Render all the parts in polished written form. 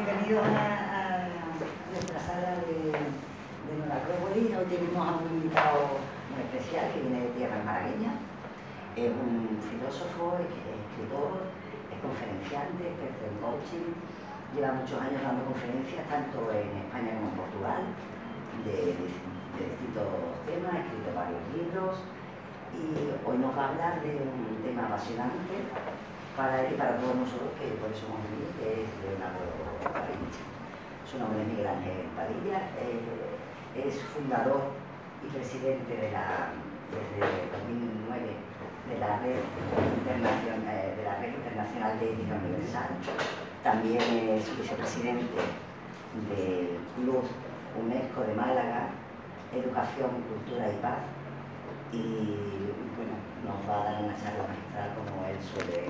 bienvenidos a nuestra sala de Nueva Acrópolis. Hoy tenemos a un invitado muy especial que viene de tierras malagueñas. Es un filósofo, es escritor, es conferenciante, experto en coaching. Lleva muchos años dando conferencias tanto en España como en Portugal de distintos temas, ha escrito varios libros y hoy nos va a hablar de un tema apasionante para él y para todos nosotros, que por eso hemos venido, que es Leonardo Padilla. Su nombre es Miguel Ángel Padilla, es fundador y presidente desde 2009 de la Red Internacional de Ética Universal. También es vicepresidente del Club UNESCO de Málaga, Educación, Cultura y Paz. Y bueno, nos va a dar una charla magistral como él suele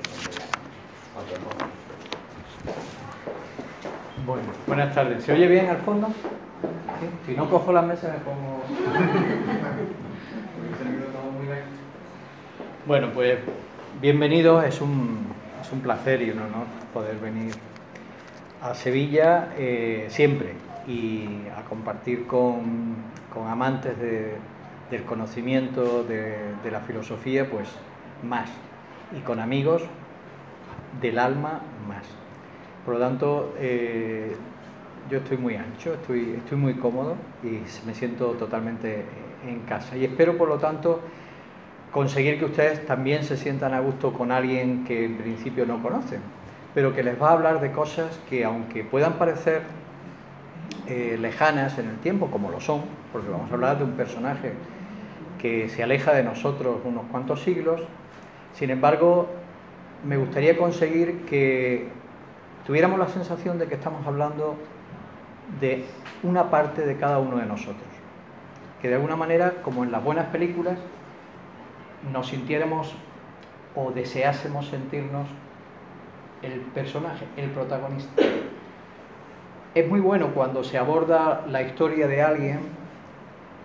contemporar. Bueno, buenas tardes. ¿Se oye bien al fondo? ¿Sí? Si no cojo la mesa me pongo... Bueno, pues bienvenidos. Es un placer y un honor poder venir a Sevilla siempre y a compartir con amantes del conocimiento, de la filosofía, pues más, y con amigos del alma más. Por lo tanto, yo estoy muy ancho, estoy muy cómodo y me siento totalmente en casa. Y espero, por lo tanto, conseguir que ustedes también se sientan a gusto con alguien que en principio no conocen, pero que les va a hablar de cosas que, aunque puedan parecer lejanas en el tiempo, como lo son, porque vamos a hablar de un personaje que se aleja de nosotros unos cuantos siglos. Sin embargo, me gustaría conseguir que tuviéramos la sensación de que estamos hablando de una parte de cada uno de nosotros, que de alguna manera, como en las buenas películas, nos sintiéramos o deseásemos sentirnos el personaje, el protagonista. Es muy bueno cuando se aborda la historia de alguien,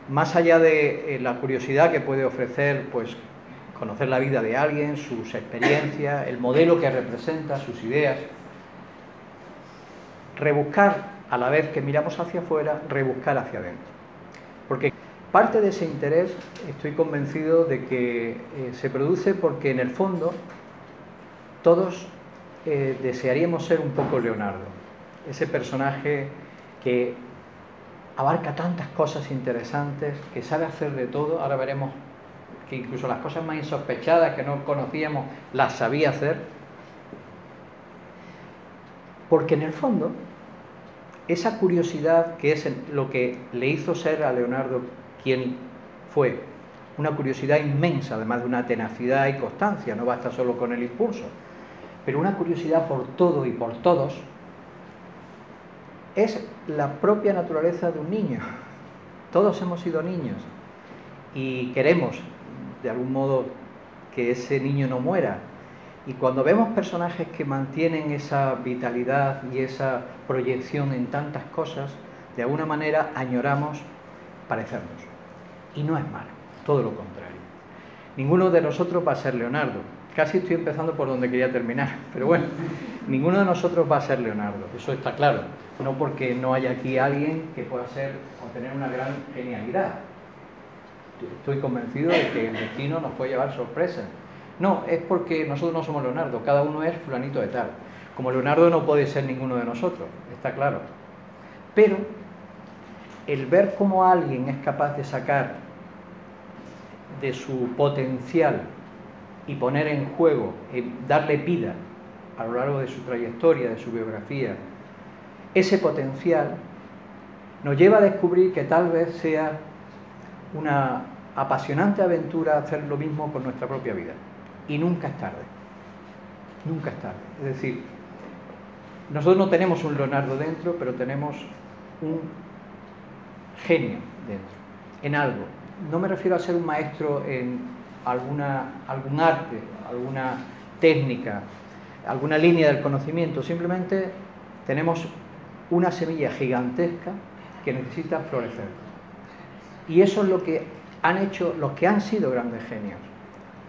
más allá de la curiosidad que puede ofrecer, pues conocer la vida de alguien, sus experiencias, el modelo que representa, sus ideas, rebuscar a la vez que miramos hacia afuera, rebuscar hacia adentro. Porque parte de ese interés, estoy convencido de que se produce porque en el fondo todos desearíamos ser un poco Leonardo, ese personaje que abarca tantas cosas interesantes, que sabe hacer de todo. Ahora veremos que incluso las cosas más insospechadas que no conocíamos las sabía hacer, porque en el fondo esa curiosidad, que es lo que le hizo ser a Leonardo quien fue, una curiosidad inmensa, además de una tenacidad y constancia, no basta solo con el impulso, pero una curiosidad por todo y por todos, es la propia naturaleza de un niño. Todos hemos sido niños y queremos, de algún modo, que ese niño no muera. Y cuando vemos personajes que mantienen esa vitalidad y esa proyección en tantas cosas, de alguna manera añoramos parecernos. Y no es malo, todo lo contrario. Ninguno de nosotros va a ser Leonardo. Casi estoy empezando por donde quería terminar, pero bueno, ninguno de nosotros va a ser Leonardo, eso está claro. No porque no haya aquí alguien que pueda ser o tener una gran genialidad. Estoy convencido de que el destino nos puede llevar sorpresas. No, es porque nosotros no somos Leonardo, cada uno es fulanito de tal. Como Leonardo no puede ser ninguno de nosotros, está claro. Pero el ver cómo alguien es capaz de sacar de su potencial y poner en juego, darle vida a lo largo de su trayectoria, de su biografía, ese potencial nos lleva a descubrir que tal vez sea una apasionante aventura hacer lo mismo con nuestra propia vida. Y nunca es tarde. Nunca es tarde. Es decir, nosotros no tenemos un Leonardo dentro, pero tenemos un genio dentro, en algo. No me refiero a ser un maestro en algún arte, alguna técnica, alguna línea del conocimiento. Simplemente tenemos una semilla gigantesca que necesita florecer. Y eso es lo que han hecho los que han sido grandes genios,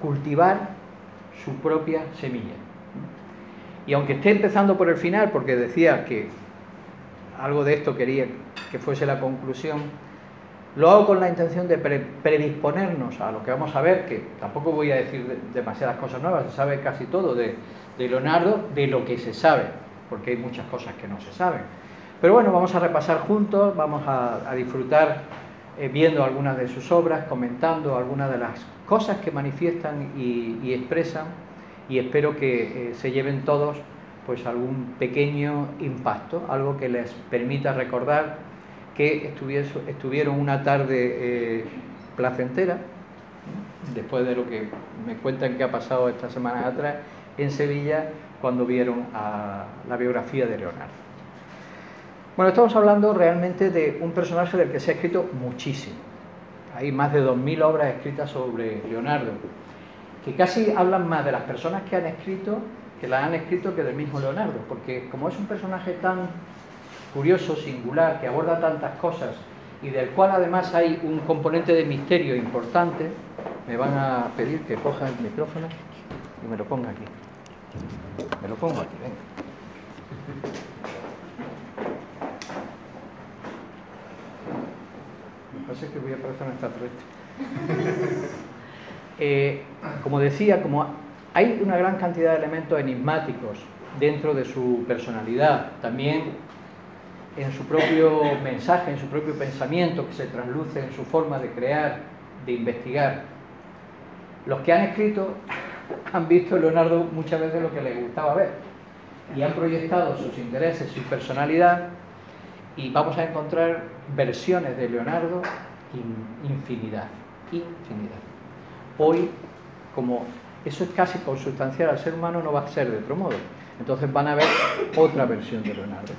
cultivar su propia semilla. Y aunque esté empezando por el final, porque decía que algo de esto quería que fuese la conclusión. Lo hago con la intención de predisponernos a lo que vamos a ver, que tampoco voy a decir demasiadas cosas nuevas, se sabe casi todo de Leonardo, de lo que se sabe, porque hay muchas cosas que no se saben. Pero bueno, vamos a repasar juntos, vamos a disfrutar viendo algunas de sus obras, comentando algunas de las cosas que manifiestan y expresan, y espero que se lleven todos pues algún pequeño impacto, algo que les permita recordar que estuvieron una tarde placentera, después de lo que me cuentan que ha pasado estas semanas atrás en Sevilla, cuando vieron la biografía de Leonardo. Bueno, estamos hablando realmente de un personaje del que se ha escrito muchísimo. Hay más de 2000 obras escritas sobre Leonardo, que casi hablan más de las personas que las han escrito que del mismo Leonardo, porque como es un personaje tan curioso, singular, que aborda tantas cosas y del cual además hay un componente de misterio importante, me van a pedir que coja el micrófono y me lo ponga aquí. Me lo pongo aquí, venga. Me parece que voy a parecer un extraterrestre. Como decía, como hay una gran cantidad de elementos enigmáticos dentro de su personalidad, también en su propio mensaje, en su propio pensamiento, que se trasluce en su forma de crear, de investigar. Los que han escrito han visto a Leonardo muchas veces lo que les gustaba ver y han proyectado sus intereses, su personalidad, y vamos a encontrar versiones de Leonardo infinidad. Hoy, como eso es casi consustancial al ser humano, no va a ser de otro modo. Entonces van a ver otra versión de Leonardo.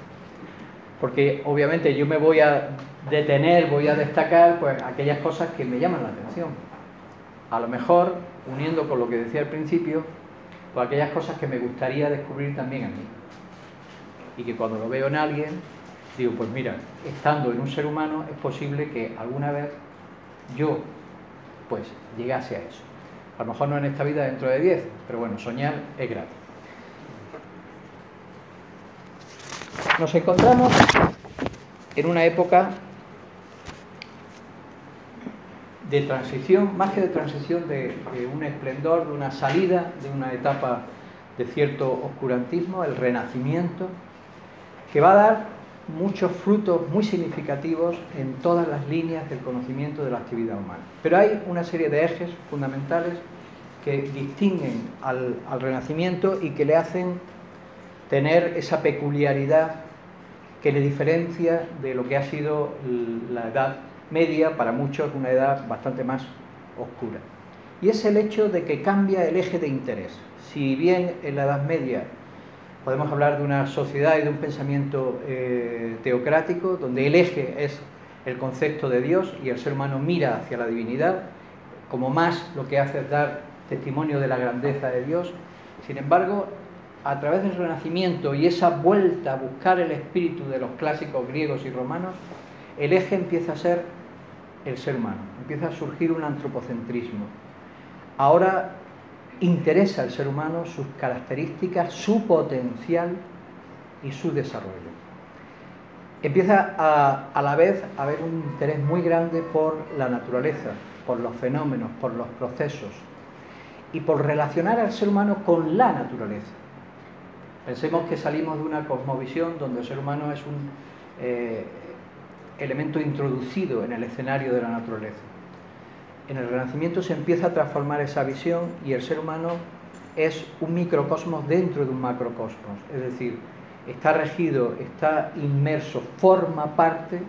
Porque obviamente yo me voy a detener, voy a destacar pues aquellas cosas que me llaman la atención. A lo mejor, uniendo con lo que decía al principio, pues aquellas cosas que me gustaría descubrir también a mí. Y que cuando lo veo en alguien, digo, pues mira, estando en un ser humano es posible que alguna vez yo pues llegase a eso. A lo mejor no en esta vida, dentro de 10, pero bueno, soñar es gratis. Nos encontramos en una época de transición, más que de transición, de un esplendor, de una salida, de una etapa de cierto oscurantismo, el Renacimiento, que va a dar muchos frutos muy significativos en todas las líneas del conocimiento de la actividad humana. Pero hay una serie de ejes fundamentales que distinguen al Renacimiento y que le hacen tener esa peculiaridad que le diferencia de lo que ha sido la Edad Media, para muchos una edad bastante más oscura. Y es el hecho de que cambia el eje de interés. Si bien en la Edad Media podemos hablar de una sociedad y de un pensamiento teocrático, donde el eje es el concepto de Dios y el ser humano mira hacia la divinidad, como más lo que hace es dar testimonio de la grandeza de Dios. Sin embargo, a través del Renacimiento y esa vuelta a buscar el espíritu de los clásicos griegos y romanos, el eje empieza a ser el ser humano, empieza a surgir un antropocentrismo. Ahora interesa al ser humano sus características, su potencial y su desarrollo. Empieza a la vez a haber un interés muy grande por la naturaleza, por los fenómenos, por los procesos y por relacionar al ser humano con la naturaleza. Pensemos que salimos de una cosmovisión donde el ser humano es un elemento introducido en el escenario de la naturaleza. En el Renacimiento se empieza a transformar esa visión y el ser humano es un microcosmos dentro de un macrocosmos, es decir, está regido, está inmerso, forma parte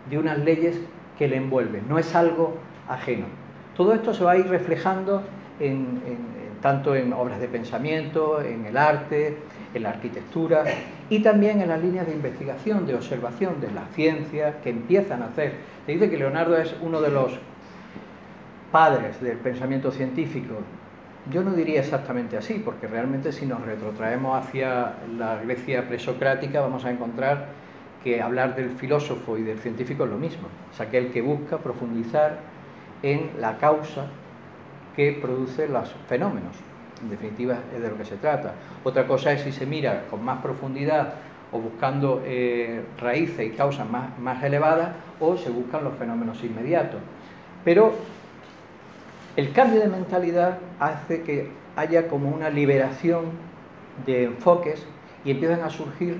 de unas leyes que le envuelven, no es algo ajeno. Todo esto se va a ir reflejando tanto en obras de pensamiento, en el arte, en la arquitectura y también en las líneas de investigación, de observación de la ciencia que empiezan a hacer. Se dice que Leonardo es uno de los padres del pensamiento científico. Yo no diría exactamente así, porque realmente si nos retrotraemos hacia la Grecia presocrática vamos a encontrar que hablar del filósofo y del científico es lo mismo. Es aquel que busca profundizar en la causa que produce los fenómenos. En definitiva es de lo que se trata. Otra cosa es si se mira con más profundidad o buscando raíces y causas más elevadas, o se buscan los fenómenos inmediatos. Pero el cambio de mentalidad hace que haya como una liberación de enfoques y empiezan a surgir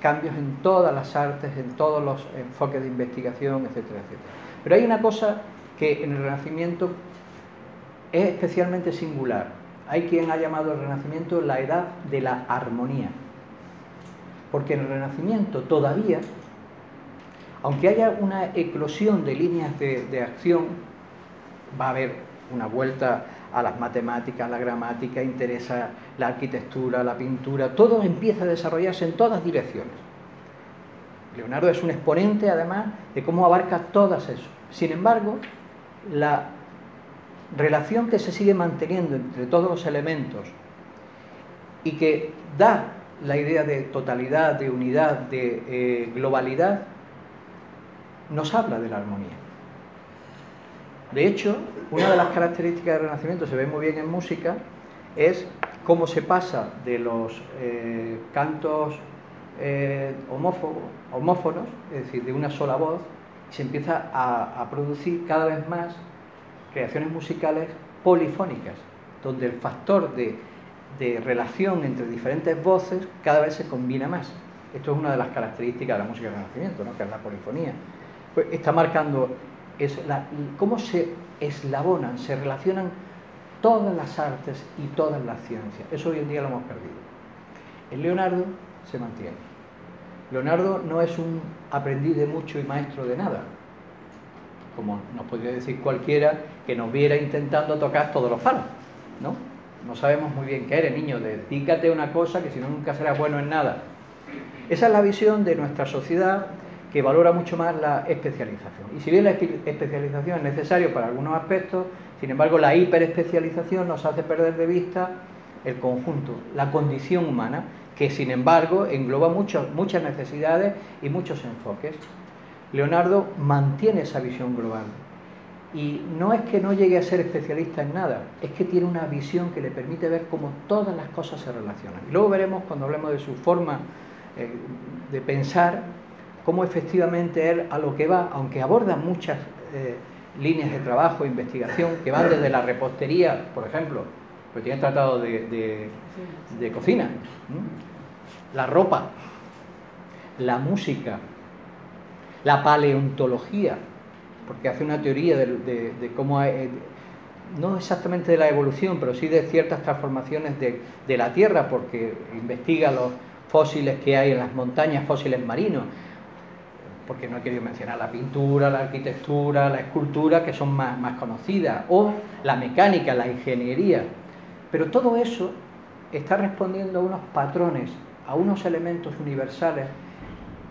cambios en todas las artes, en todos los enfoques de investigación, etcétera, etcétera. Pero hay una cosa que en el Renacimiento es especialmente singular. Hay quien ha llamado el Renacimiento la edad de la armonía. Porque en el Renacimiento todavía, aunque haya una eclosión de líneas de acción, va a haber una vuelta a las matemáticas, la gramática, interesa la arquitectura, la pintura, todo empieza a desarrollarse en todas direcciones. Leonardo es un exponente, además, de cómo abarca todas eso. Sin embargo, la relación que se sigue manteniendo entre todos los elementos y que da la idea de totalidad, de unidad, de globalidad, nos habla de la armonía. De hecho, una de las características del Renacimiento, se ve muy bien en música, es cómo se pasa de los cantos homófonos, es decir, de una sola voz, y se empieza a producir cada vez más creaciones musicales polifónicas, donde el factor de relación entre diferentes voces cada vez se combina más. Esto es una de las características de la música del Renacimiento, ¿no?, que es la polifonía. Pues está marcando cómo se eslabonan, se relacionan todas las artes y todas las ciencias. Eso hoy en día lo hemos perdido. En Leonardo se mantiene. Leonardo no es un aprendiz de mucho y maestro de nada, como nos podría decir cualquiera que nos viera intentando tocar todos los palos, ¿no? No sabemos muy bien qué eres, niño, dedícate a una cosa que si no nunca serás bueno en nada. Esa es la visión de nuestra sociedad, que valora mucho más la especialización. Y si bien la especialización es necesaria para algunos aspectos, sin embargo la hiperespecialización nos hace perder de vista el conjunto, la condición humana, que sin embargo engloba muchas necesidades y muchos enfoques. Leonardo mantiene esa visión global. Y no es que no llegue a ser especialista en nada, es que tiene una visión que le permite ver cómo todas las cosas se relacionan. Y luego veremos, cuando hablemos de su forma de pensar, cómo efectivamente él a lo que va, aunque aborda muchas líneas de trabajo, investigación, que van desde la repostería, por ejemplo, pues tiene tratado de cocina, la ropa, la música, la paleontología, porque hace una teoría de cómo no exactamente de la evolución, pero sí de ciertas transformaciones de la Tierra, porque investiga los fósiles que hay en las montañas, fósiles marinos, porque no he querido mencionar la pintura, la arquitectura, la escultura, que son más conocidas, o la mecánica, la ingeniería. Pero todo eso está respondiendo a unos patrones, a unos elementos universales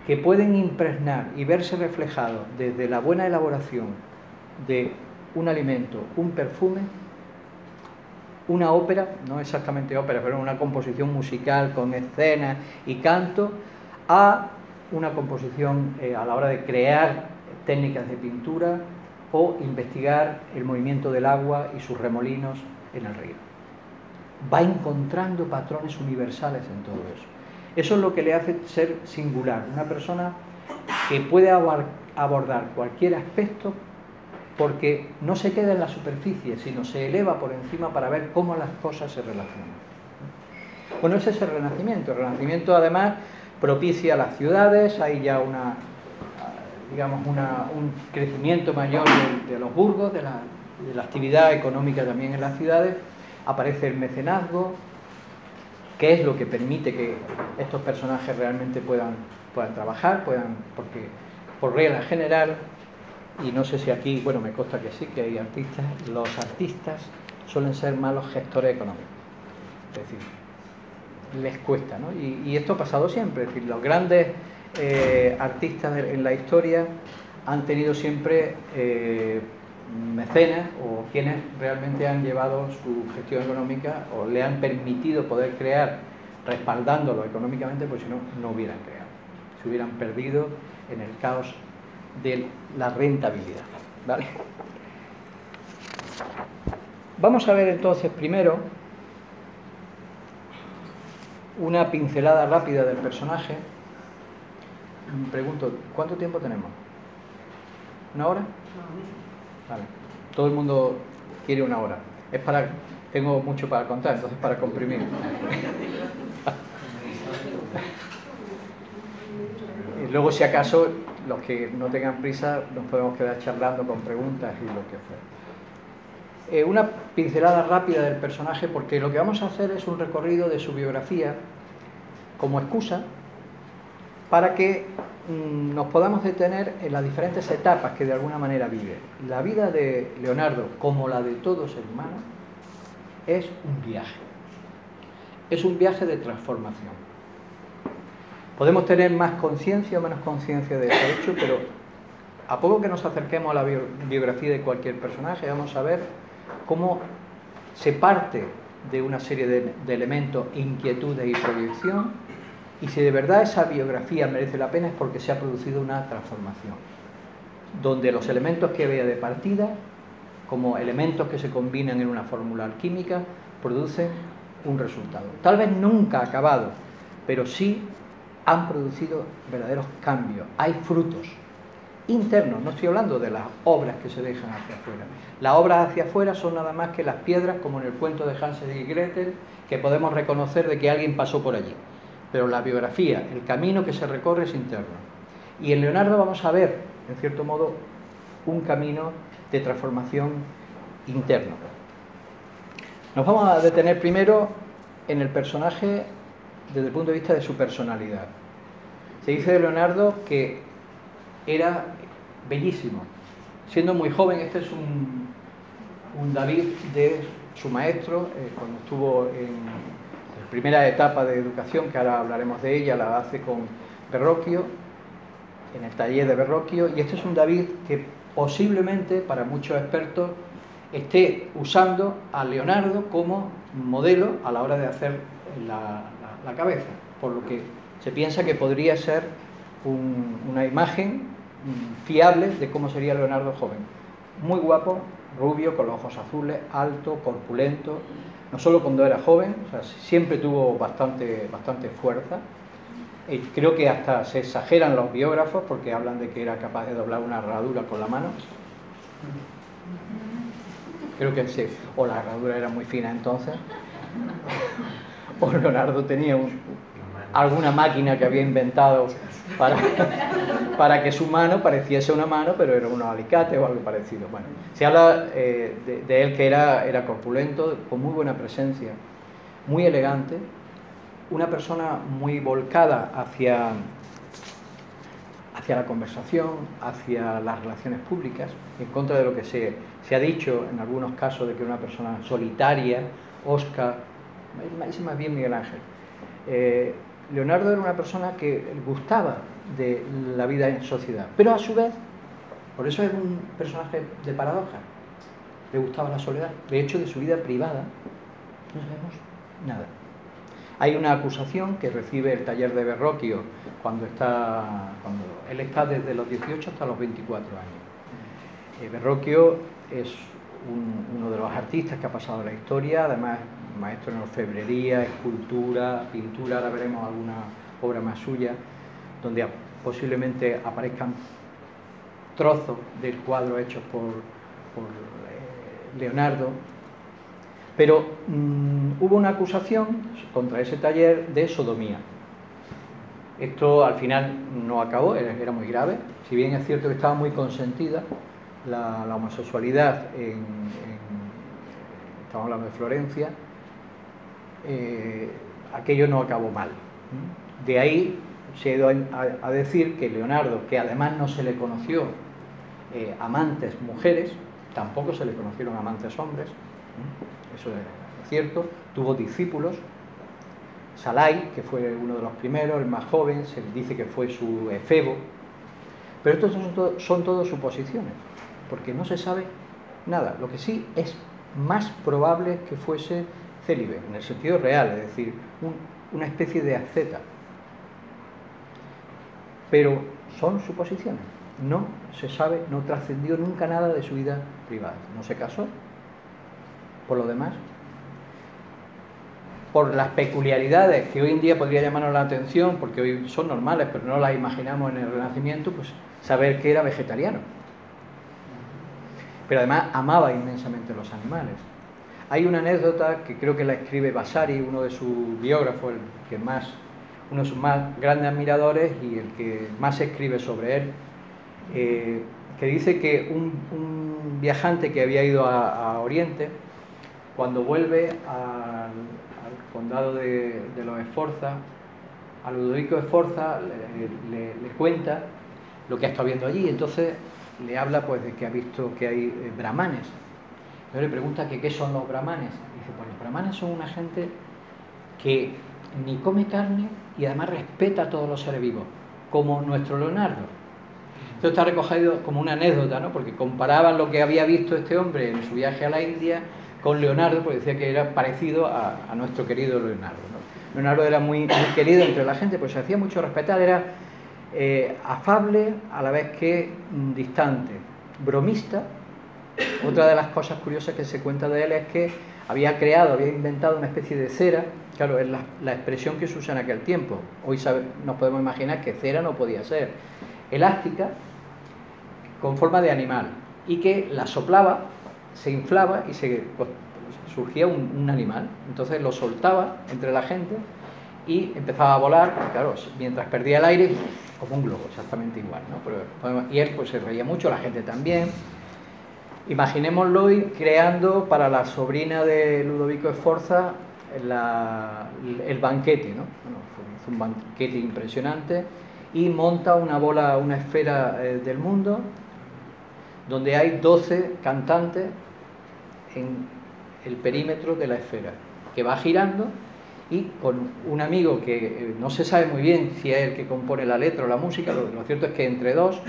que pueden impregnar y verse reflejados desde la buena elaboración de un alimento, un perfume, una ópera, no exactamente ópera, pero una composición musical con escenas y canto, a una composición a la hora de crear técnicas de pintura o investigar el movimiento del agua y sus remolinos en el río. Va encontrando patrones universales en todo eso. Eso es lo que le hace ser singular, una persona que puede abordar cualquier aspecto porque no se queda en la superficie, sino se eleva por encima para ver cómo las cosas se relacionan. Bueno, ese es el Renacimiento. El Renacimiento, además, propicia las ciudades, hay ya un crecimiento mayor de los burgos, de la actividad económica también en las ciudades, aparece el mecenazgo, que es lo que permite que estos personajes realmente puedan trabajar, porque por regla general, y no sé si aquí, bueno, me consta que sí, que hay artistas, los artistas suelen ser malos gestores económicos, es decir, les cuesta, ¿no? Y esto ha pasado siempre, es decir, los grandes artistas en la historia han tenido siempre mecenas o quienes realmente han llevado su gestión económica o le han permitido poder crear respaldándolo económicamente, pues si no, no hubieran creado, se hubieran perdido en el caos de la rentabilidad, ¿vale? Vamos a ver entonces primero una pincelada rápida del personaje. pregunto, ¿cuánto tiempo tenemos? ¿Una hora? Vale. Todo el mundo quiere una hora. Tengo mucho para contar, entonces para comprimir. Y luego, si acaso, los que no tengan prisa, nos podemos quedar charlando con preguntas y lo que fuera. Una pincelada rápida del personaje, porque lo que vamos a hacer es un recorrido de su biografía como excusa para que nos podamos detener en las diferentes etapas que de alguna manera vive. La vida de Leonardo, como la de todo ser humano, es un viaje. Es un viaje de transformación. Podemos tener más conciencia o menos conciencia de ese hecho, pero a poco que nos acerquemos a la biografía de cualquier personaje, vamos a ver cómo se parte de una serie de elementos, inquietudes y proyección, y si de verdad esa biografía merece la pena es porque se ha producido una transformación, donde los elementos que veía de partida, como elementos que se combinan en una fórmula alquímica, producen un resultado. Tal vez nunca acabado, pero sí han producido verdaderos cambios. Hay frutos internos, no estoy hablando de las obras que se dejan hacia afuera. Las obras hacia afuera son nada más que las piedras, como en el cuento de Hansel y Gretel, que podemos reconocer de que alguien pasó por allí. Pero la biografía, el camino que se recorre es interno. Y en Leonardo vamos a ver, en cierto modo, un camino de transformación interno. Nos vamos a detener primero en el personaje desde el punto de vista de su personalidad. Se dice de Leonardo que era bellísimo. Siendo muy joven, este es un David de su maestro, cuando estuvo en primera etapa de educación, que ahora hablaremos de ella, la hace con Verrocchio, en el taller de Verrocchio, y este es un David que posiblemente, para muchos expertos, esté usando a Leonardo como modelo a la hora de hacer la cabeza, por lo que se piensa que podría ser una imagen fiable de cómo sería Leonardo joven. Muy guapo, rubio, con los ojos azules, alto, corpulento, no solo cuando era joven, o sea, siempre tuvo bastante fuerza. Creo que hasta se exageran los biógrafos porque hablan de que era capaz de doblar una herradura con la mano. Creo que sí, o la herradura era muy fina entonces, o Leonardo tenía alguna máquina que había inventado para que su mano pareciese una mano, pero era un alicate o algo parecido. Bueno, se habla de él que era corpulento, con muy buena presencia, muy elegante, una persona muy volcada hacia la conversación, hacia las relaciones públicas, en contra de lo que se ha dicho en algunos casos de que era una persona solitaria, osca, es más bien Miguel Ángel. Leonardo era una persona que gustaba de la vida en sociedad, pero a su vez, por eso es un personaje de paradoja, le gustaba la soledad. De hecho, de su vida privada no sabemos nada. Hay una acusación que recibe el taller de Verrocchio cuando él está desde los 18 hasta los 24 años. Verrocchio es uno de los artistas que ha pasado la historia, además maestro en orfebrería, escultura, pintura. Ahora veremos alguna obra más suya donde posiblemente aparezcan trozos del cuadro hechos por Leonardo. Pero hubo una acusación contra ese taller de sodomía. Esto al final no acabó, era muy grave. Si bien es cierto que estaba muy consentida la homosexualidad estamos hablando de Florencia, aquello no acabó mal. De ahí se ha ido a decir que Leonardo, que además no se le conoció amantes mujeres, tampoco se le conocieron amantes hombres, eso es cierto, tuvo discípulos. Salai, que fue uno de los primeros, el más joven, se dice que fue su efebo, pero estos son todos suposiciones, porque no se sabe nada. Lo que sí es más probable que fuese célibe, en el sentido real, es decir, una especie de asceta. Pero son suposiciones, no se sabe, no trascendió nunca nada de su vida privada. No se casó, por lo demás, por las peculiaridades que hoy en día podría llamarnos la atención, porque hoy son normales, pero no las imaginamos en el Renacimiento, pues saber que era vegetariano. Pero además amaba inmensamente los animales. Hay una anécdota que creo que la escribe Vasari, uno de sus biógrafos, uno de sus más grandes admiradores y el que más escribe sobre él, que dice que un viajante que había ido a Oriente, cuando vuelve al condado de los Sforza, a Ludovico Sforza le cuenta lo que ha estado viendo allí. Entonces le habla pues de que ha visto que hay brahmanes. Entonces le pregunta que qué son los brahmanes. Y dice, pues los brahmanes son una gente que ni come carne y además respeta a todos los seres vivos, como nuestro Leonardo. Esto está recogido como una anécdota, ¿no? Porque comparaban lo que había visto este hombre en su viaje a la India con Leonardo, porque decía que era parecido a nuestro querido Leonardo, ¿no? Leonardo era muy querido entre la gente, pues se hacía mucho respetar, era afable a la vez que distante, bromista. Otra de las cosas curiosas que se cuenta de él es que había inventado una especie de cera. Claro, es la expresión que se usa en aquel tiempo. Hoy nos podemos imaginar que cera no podía ser. Elástica, con forma de animal, y que la soplaba, se inflaba y surgía un animal. Entonces lo soltaba entre la gente y empezaba a volar, claro, mientras perdía el aire, como un globo, exactamente igual, ¿no? Y él pues se reía mucho, la gente también. Imaginémoslo creando para la sobrina de Ludovico Sforza el banquete, ¿no? Bueno, hizo un banquete impresionante y monta una esfera del mundo donde hay 12 cantantes en el perímetro de la esfera, que va girando, y con un amigo que no se sabe muy bien si es el que compone la letra o la música. Lo cierto es que entre dos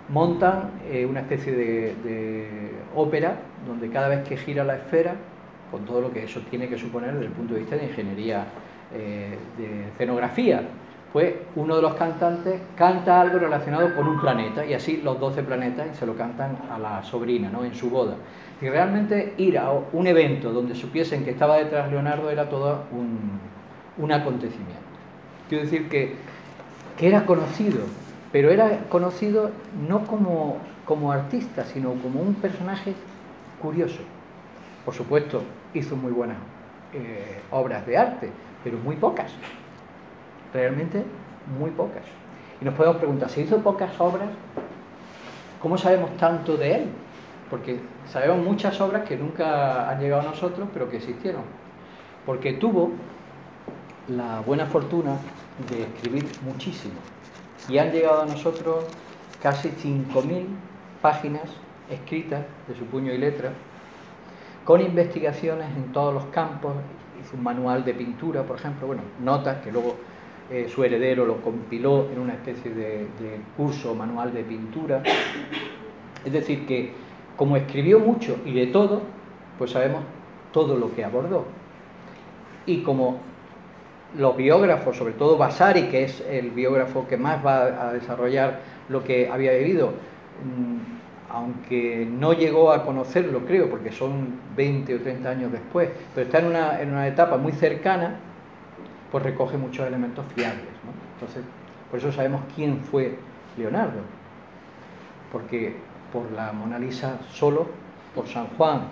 montan una especie de ópera donde cada vez que gira la esfera, con todo lo que eso tiene que suponer desde el punto de vista de ingeniería, de escenografía, pues uno de los cantantes canta algo relacionado con un planeta, y así los 12 planetas, y se lo cantan a la sobrina, ¿no?, en su boda. Y realmente ir a un evento donde supiesen que estaba detrás Leonardo era todo un acontecimiento. Quiero decir que era conocido, pero era conocido no como artista, sino como un personaje curioso. Por supuesto, hizo muy buenas obras de arte, pero muy pocas, realmente muy pocas. Y nos podemos preguntar, si hizo pocas obras, ¿cómo sabemos tanto de él? Porque sabemos muchas obras que nunca han llegado a nosotros, pero que existieron. Porque tuvo la buena fortuna de escribir muchísimo. Y han llegado a nosotros casi 5.000 páginas escritas de su puño y letra, con investigaciones en todos los campos. Hizo un manual de pintura, por ejemplo, bueno, notas que luego su heredero lo compiló en una especie de curso manual de pintura. Es decir, que como escribió mucho y de todo, pues sabemos todo lo que abordó. Y como los biógrafos, sobre todo Vasari, que es el biógrafo que más va a desarrollar lo que había vivido, aunque no llegó a conocerlo, creo, porque son 20 o 30 años después, pero está en una etapa muy cercana, pues recoge muchos elementos fiables, ¿no? Entonces, por eso sabemos quién fue Leonardo, porque por la Mona Lisa solo, por San Juan,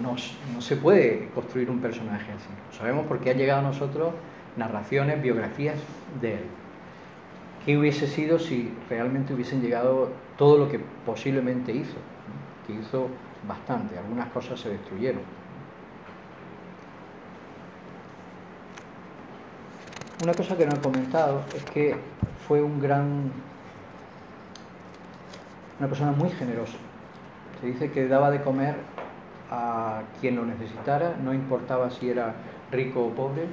no se puede construir un personaje así. Lo sabemos porque han llegado a nosotros narraciones, biografías de él. ¿Qué hubiese sido si realmente hubiesen llegado todo lo que posiblemente hizo? Que hizo bastante, algunas cosas se destruyeron. Una cosa que no he comentado es que fue una persona muy generosa. Se dice que daba de comer a quien lo necesitara, no importaba si era rico o pobre,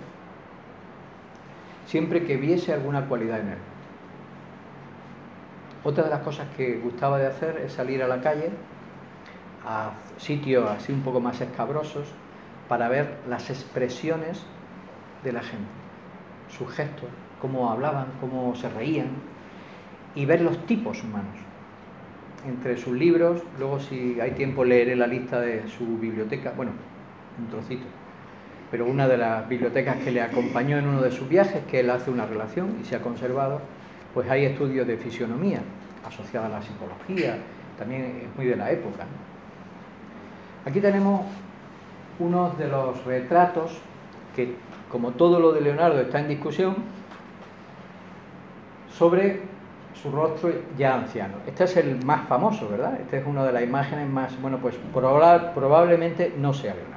siempre que viese alguna cualidad en él. Otra de las cosas que gustaba de hacer es salir a la calle, a sitios así un poco más escabrosos, para ver las expresiones de la gente, sus gestos, cómo hablaban, cómo se reían, y ver los tipos humanos. Entre sus libros, luego si hay tiempo leeré la lista de su biblioteca, bueno, un trocito. pero una de las bibliotecas que le acompañó en uno de sus viajes, que él hace una relación y se ha conservado, pues hay estudios de fisionomía asociada a la psicología, también es muy de la época, ¿no? Aquí tenemos uno de los retratos que, como todo lo de Leonardo está en discusión, sobre su rostro ya anciano. Este es el más famoso, ¿verdad? Esta es una de las imágenes más... Bueno, pues probablemente no sea Leonardo.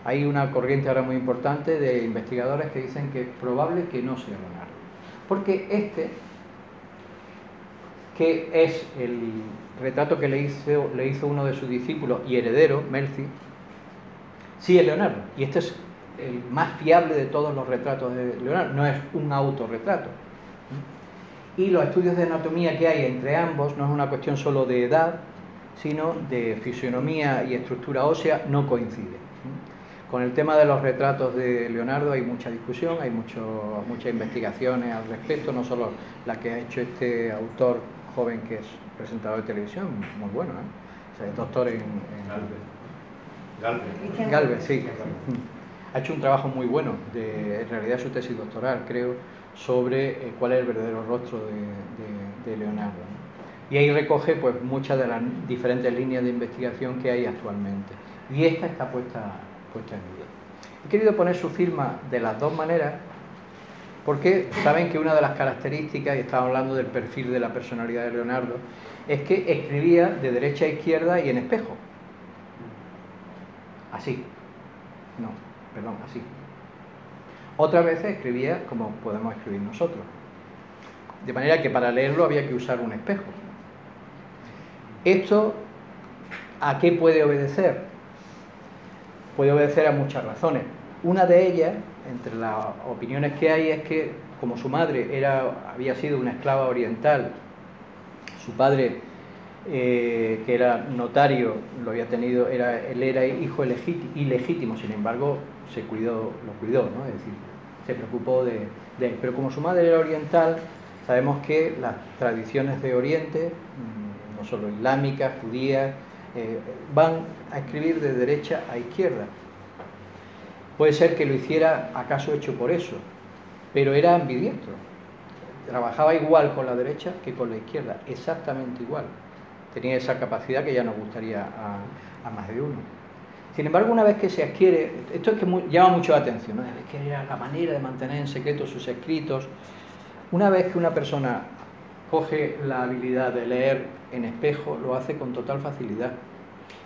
Hay una corriente ahora muy importante de investigadores que dicen que es probable que no sea Leonardo. Porque este, que es el retrato que le hizo uno de sus discípulos y heredero, Melzi, sí es Leonardo. Y este es el más fiable de todos los retratos de Leonardo. No es un autorretrato. Y los estudios de anatomía que hay entre ambos no es una cuestión solo de edad, sino de fisionomía y estructura ósea, no coincide. Con el tema de los retratos de Leonardo hay mucha discusión, hay muchas investigaciones al respecto, no solo la que ha hecho este autor joven que es presentador de televisión, muy bueno, ¿eh? O sea, es doctor en Galvez, sí. Ha hecho un trabajo muy bueno, en realidad su tesis doctoral, creo, sobre cuál es el verdadero rostro de Leonardo, ¿no? Y ahí recoge pues muchas de las diferentes líneas de investigación que hay actualmente. Y esta está puesta en duda. He querido poner su firma de las dos maneras porque saben que una de las características, y estaba hablando del perfil de la personalidad de Leonardo, es que escribía de derecha a izquierda y en espejo. Así. No, perdón, así. Otras veces escribía como podemos escribir nosotros. De manera que para leerlo había que usar un espejo. ¿Esto a qué puede obedecer? Puede obedecer a muchas razones. Una de ellas, entre las opiniones que hay, es que como su madre había sido una esclava oriental, su padre, que era notario, lo había tenido, él era hijo ilegítimo, sin embargo lo cuidó, ¿no? Es decir, se preocupó de él. Pero como su madre era oriental, sabemos que las tradiciones de Oriente, no solo islámicas, judías, van a escribir de derecha a izquierda. Puede ser que lo hiciera acaso hecho por eso, pero era ambidiestro. Trabajaba igual con la derecha que con la izquierda, exactamente igual. Tenía esa capacidad que ya nos gustaría a más de uno. Sin embargo, una vez que se adquiere, esto es que llama mucho la atención, ¿no? Es que era la manera de mantener en secreto sus escritos. Una vez que una persona coge la habilidad de leer en espejo, lo hace con total facilidad.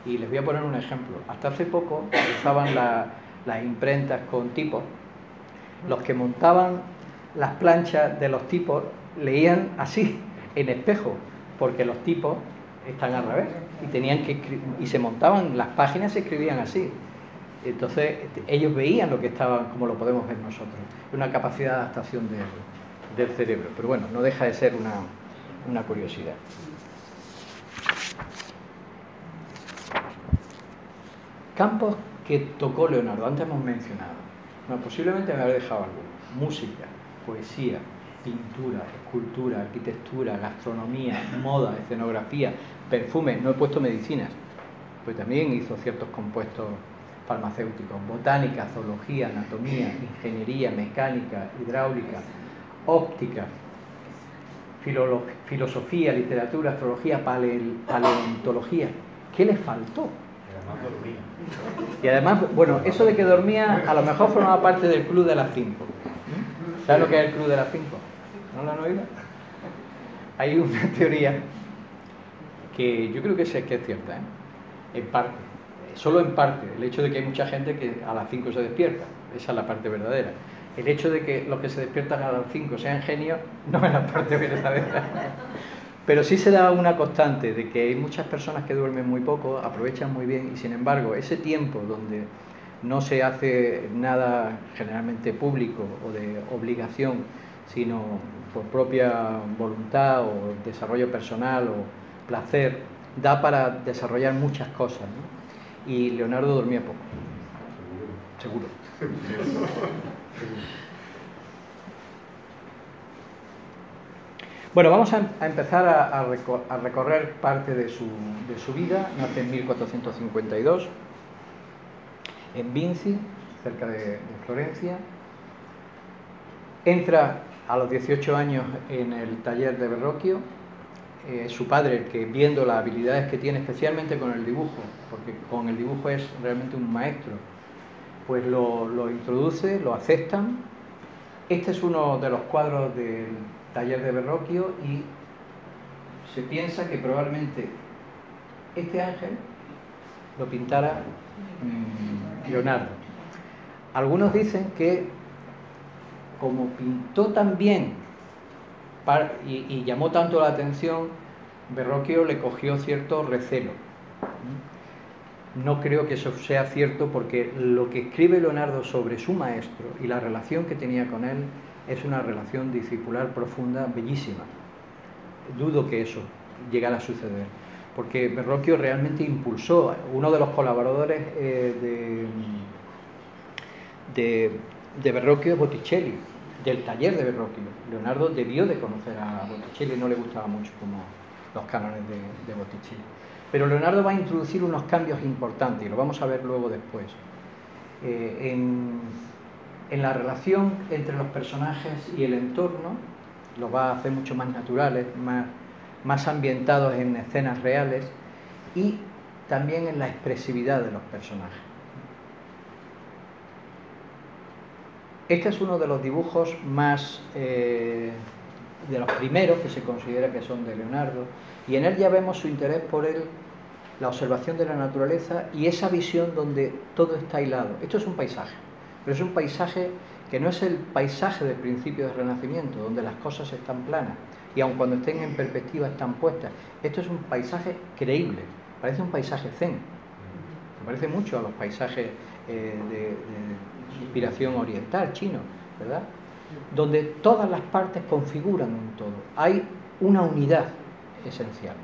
Y les voy a poner un ejemplo. Hasta hace poco usaban las imprentas con tipos. Los que montaban las planchas de los tipos leían así, en espejo, porque los tipos están al revés y tenían que y se montaban las páginas, se escribían así. Entonces ellos veían lo que estaban, como lo podemos ver nosotros, una capacidad de adaptación del cerebro. Pero bueno, no deja de ser una curiosidad. Campos que tocó Leonardo, antes hemos mencionado. Bueno, posiblemente me habré dejado algo. Música, poesía, pintura, escultura, arquitectura, gastronomía, moda, escenografía, perfume. No he puesto medicinas, pues también hizo ciertos compuestos farmacéuticos. Botánica, zoología, anatomía, ingeniería, mecánica, hidráulica, óptica, filosofía, literatura, astrología, paleontología. ¿Qué le faltó? Y además, bueno, eso de que dormía a lo mejor formaba parte del club de las 5. ¿Sabes lo que es el club de las 5? ¿No lo han oído? Hay una teoría que yo creo que es cierta, ¿eh? En parte, solo en parte. El hecho de que hay mucha gente que a las 5 se despierta, esa es la parte verdadera. El hecho de que los que se despiertan a las 5 sean genios no es la parte verdadera. Pero sí se da una constante de que hay muchas personas que duermen muy poco, aprovechan muy bien y sin embargo ese tiempo donde no se hace nada generalmente público o de obligación, sino por propia voluntad o desarrollo personal o placer, da para desarrollar muchas cosas, ¿no? Y Leonardo dormía poco. Seguro. Bueno, vamos a empezar a recorrer parte de su vida. Nace en 1452 en Vinci, cerca de Florencia. Entra a los 18 años en el taller de Verrocchio. Su padre, el que viendo las habilidades que tiene, especialmente con el dibujo, porque con el dibujo es realmente un maestro, pues lo introduce, lo aceptan. Este es uno de los cuadros del taller de Verrocchio y se piensa que probablemente este ángel lo pintara Leonardo. Algunos dicen que como pintó tan bien y llamó tanto la atención, Verrocchio le cogió cierto recelo. No creo que eso sea cierto, porque lo que escribe Leonardo sobre su maestro y la relación que tenía con él es una relación discipular profunda, bellísima. Dudo que eso llegara a suceder, porque Verrocchio realmente impulsó. Uno de los colaboradores de Verrocchio es Botticelli, del taller de Verrocchio. Leonardo debió de conocer a Botticelli, no le gustaba mucho como los cánones de Botticelli. Pero Leonardo va a introducir unos cambios importantes y lo vamos a ver luego después. En la relación entre los personajes y el entorno, los va a hacer mucho más naturales, más ambientados en escenas reales, y también en la expresividad de los personajes. Este es uno de los dibujos más, de los primeros que se considera que son de Leonardo, y en él ya vemos su interés por la observación de la naturaleza y esa visión donde todo está hilado. Esto es un paisaje, pero es un paisaje que no es el paisaje del principio del Renacimiento, donde las cosas están planas y aun cuando estén en perspectiva están puestas. Esto es un paisaje creíble, parece un paisaje zen, se parece mucho a los paisajes de inspiración oriental, chino, ¿verdad? Donde todas las partes configuran un todo, hay una unidad esencial,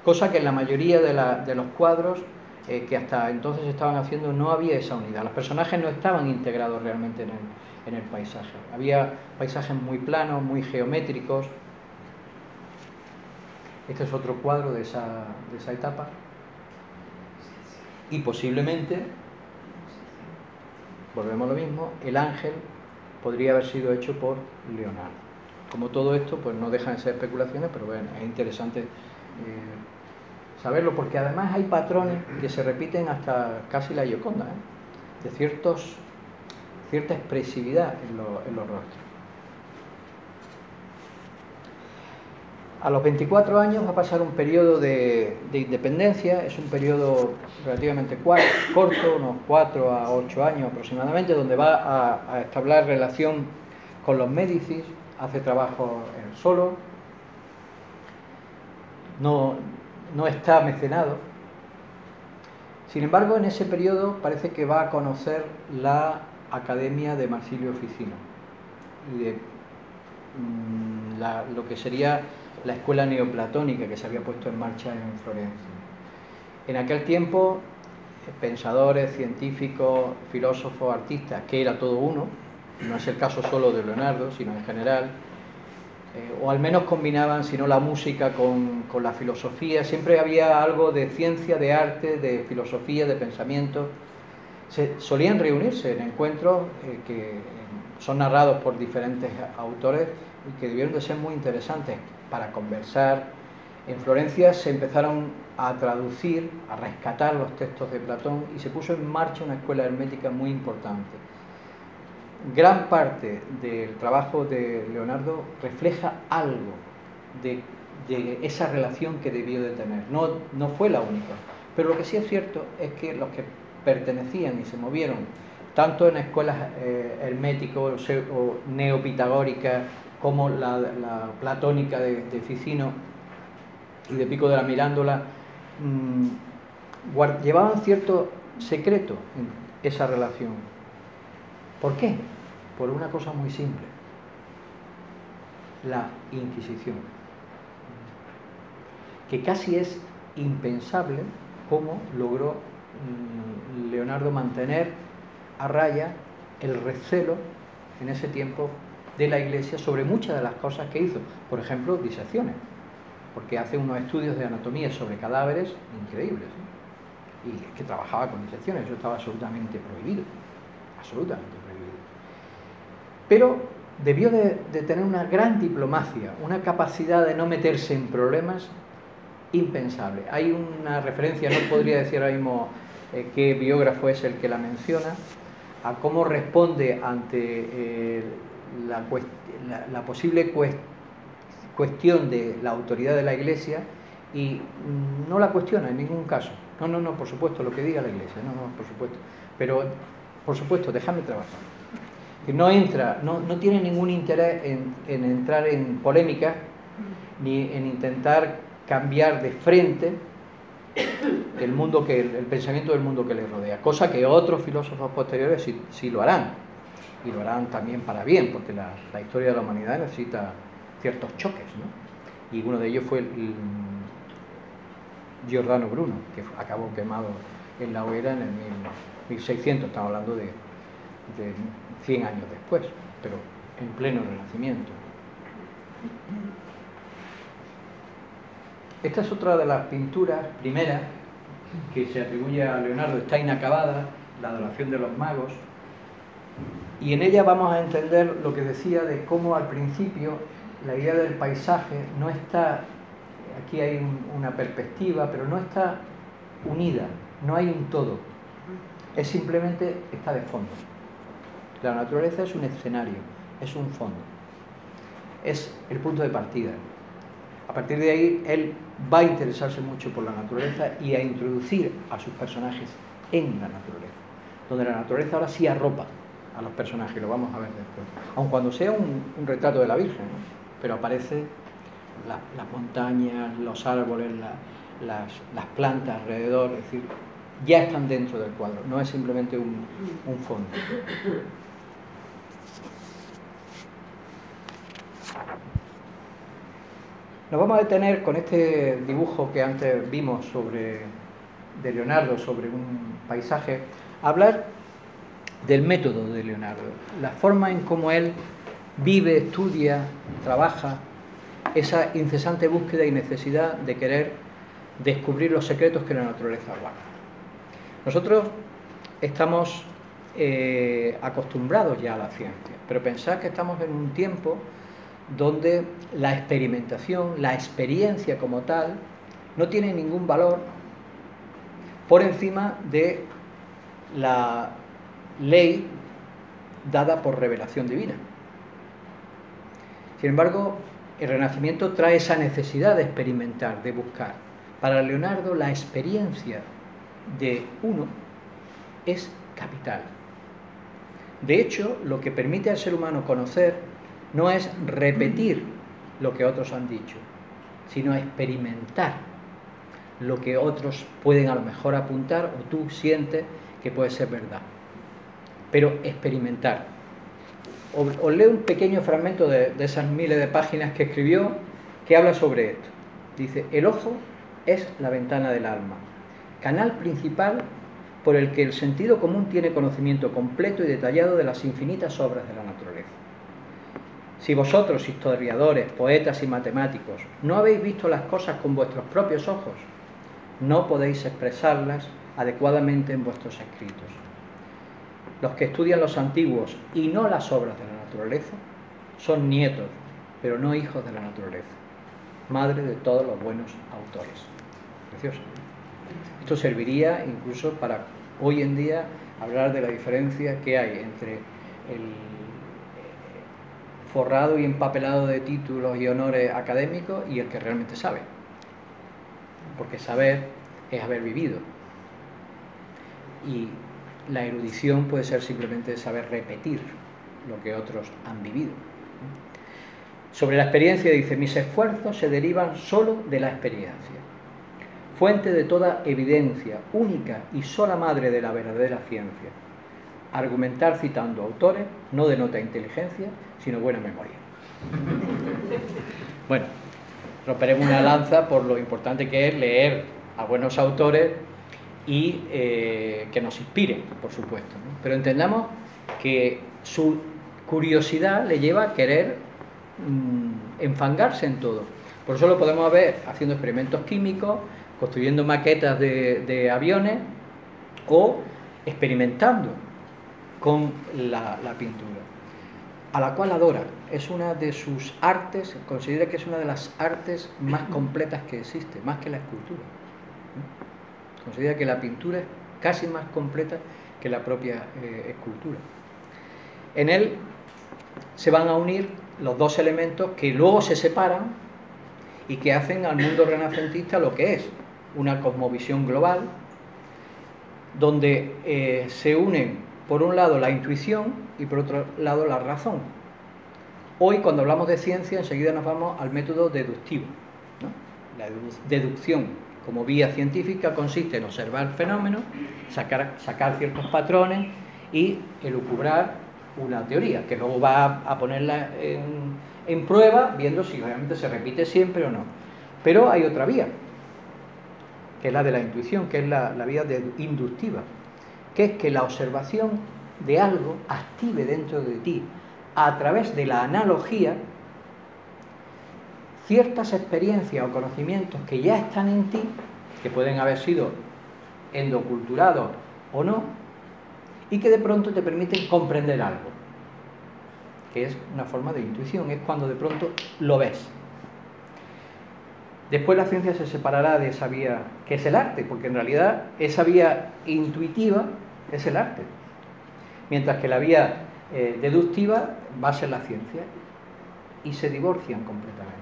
cosa que en la mayoría de los cuadros que hasta entonces estaban haciendo no había esa unidad. Los personajes no estaban integrados realmente en el paisaje. Había paisajes muy planos, muy geométricos. Este es otro cuadro de esa etapa. Y posiblemente, volvemos a lo mismo, el ángel podría haber sido hecho por Leonardo. Como todo esto, pues no dejan de ser especulaciones, pero bueno, es interesante saberlo, porque además hay patrones que se repiten hasta casi la Gioconda, de cierta expresividad en los rostros. A los 24 años va a pasar un periodo de independencia, es un periodo relativamente corto, unos 4 a 8 años aproximadamente, donde va a establecer relación con los Médicis, hace trabajo él solo, no está mecenado. Sin embargo, en ese periodo parece que va a conocer la Academia de Marsilio Ficino y de lo que sería la escuela neoplatónica que se había puesto en marcha en Florencia. En aquel tiempo, pensadores, científicos, filósofos, artistas, que era todo uno, no es el caso solo de Leonardo, sino en general, o al menos combinaban, si no la música con la filosofía. Siempre había algo de ciencia, de arte, de filosofía, de pensamiento. Solían reunirse en encuentros que son narrados por diferentes autores y que debieron de ser muy interesantes para conversar. En Florencia se empezaron a traducir, a rescatar los textos de Platón y se puso en marcha una escuela hermética muy importante. Gran parte del trabajo de Leonardo refleja algo de esa relación que debió de tener. No fue la única, pero lo que sí es cierto es que los que pertenecían y se movieron tanto en escuelas herméticas o neopitagóricas como la platónica de Ficino y de Pico de la Mirándola, llevaban cierto secreto en esa relación. ¿Por qué? Por una cosa muy simple: la Inquisición, que casi es impensable cómo logró Leonardo mantener a raya el recelo en ese tiempo de la Iglesia sobre muchas de las cosas que hizo. Por ejemplo, disecciones, porque hace unos estudios de anatomía sobre cadáveres increíbles, y que trabajaba con disecciones, eso estaba absolutamente prohibido, pero debió de tener una gran diplomacia, una capacidad de no meterse en problemas impensable. Hay una referencia, no podría decir ahora mismo qué biógrafo es el que la menciona, a cómo responde ante la posible cuestión de la autoridad de la Iglesia, y no la cuestiona en ningún caso. No, por supuesto, lo que diga la Iglesia, no, por supuesto. Pero, por supuesto, déjame trabajar. Que no tiene ningún interés en entrar en polémica, ni en intentar cambiar de frente el pensamiento del mundo que le rodea, cosa que otros filósofos posteriores sí lo harán, y lo harán también para bien, porque la historia de la humanidad necesita ciertos choques, ¿no? Y uno de ellos fue el Giordano Bruno, que acabó quemado en la hoguera en el 1600, estamos hablando de 100 años después, pero en pleno Renacimiento. Esta es otra de las pinturas primeras que se atribuye a Leonardo, está inacabada, la Adoración de los Magos, y en ella vamos a entender lo que decía de cómo al principio la idea del paisaje no está, aquí hay una perspectiva, pero no está unida, no hay un todo, es simplemente está de fondo. La naturaleza es un escenario, es un fondo, es el punto de partida. A partir de ahí, él va a interesarse mucho por la naturaleza y a introducir a sus personajes en la naturaleza, donde la naturaleza ahora sí arropa a los personajes, lo vamos a ver después. Aun cuando sea un retrato de la Virgen, ¿no? Pero aparece las montañas, los árboles, las plantas alrededor, es decir, ya están dentro del cuadro, no es simplemente un fondo. Nos vamos a detener con este dibujo que antes vimos de Leonardo sobre un paisaje, a hablar del método de Leonardo, la forma en cómo él vive, estudia, trabaja, esa incesante búsqueda y necesidad de querer descubrir los secretos que la naturaleza guarda. Nosotros estamos acostumbrados ya a la ciencia, pero pensad que estamos en un tiempo donde la experimentación, la experiencia como tal, no tiene ningún valor por encima de la ley dada por revelación divina. Sin embargo, el Renacimiento trae esa necesidad de experimentar, de buscar. Para Leonardo, la experiencia de uno es capital. De hecho, lo que permite al ser humano conocer no es repetir lo que otros han dicho, sino experimentar lo que otros pueden a lo mejor apuntar o tú sientes que puede ser verdad. Pero experimentar. Os leo un pequeño fragmento de esas miles de páginas que escribió, que habla sobre esto. Dice: el ojo es la ventana del alma, canal principal por el que el sentido común tiene conocimiento completo y detallado de las infinitas obras de la naturaleza. Si vosotros, historiadores, poetas y matemáticos, no habéis visto las cosas con vuestros propios ojos, no podéis expresarlas adecuadamente en vuestros escritos. Los que estudian los antiguos y no las obras de la naturaleza son nietos, pero no hijos de la naturaleza, madre de todos los buenos autores. Precioso. Esto serviría incluso para hoy en día hablar de la diferencia que hay entre el forrado y empapelado de títulos y honores académicos y el que realmente sabe. Porque saber es haber vivido. Y la erudición puede ser simplemente saber repetir lo que otros han vivido. Sobre la experiencia dice: mis esfuerzos se derivan solo de la experiencia, fuente de toda evidencia, única y sola madre de la verdadera ciencia. Argumentar citando autores no denota inteligencia, sino buena memoria. Bueno, romperemos una lanza por lo importante que es leer a buenos autores y que nos inspiren, por supuesto, ¿no? Pero entendamos que su curiosidad le lleva a querer enfangarse en todo. Por eso lo podemos ver haciendo experimentos químicos, construyendo maquetas de aviones o experimentando con la pintura, a la cual adora. Es una de sus artes, considera que es una de las artes más completas que existe, más que la escultura. Considera que la pintura es casi más completa que la propia escultura. En él se van a unir los dos elementos que luego se separan y que hacen al mundo renacentista lo que es una cosmovisión global, donde se unen por un lado la intuición y por otro lado la razón. Hoy, cuando hablamos de ciencia, enseguida nos vamos al método deductivo, ¿no? La deducción como vía científica consiste en observar fenómenos, sacar ciertos patrones y elucubrar una teoría, que luego va a ponerla en prueba, viendo si realmente se repite siempre o no. Pero hay otra vía, que es la de la intuición, que es la vía inductiva, que es que la observación de algo active dentro de ti, a través de la analogía, ciertas experiencias o conocimientos que ya están en ti, que pueden haber sido endoculturados o no, y que de pronto te permiten comprender algo, que es una forma de intuición, es cuando de pronto lo ves. Después la ciencia se separará de esa vía, que es el arte, porque en realidad esa vía intuitiva es el arte, mientras que la vía deductiva va a ser la ciencia, y se divorcian completamente.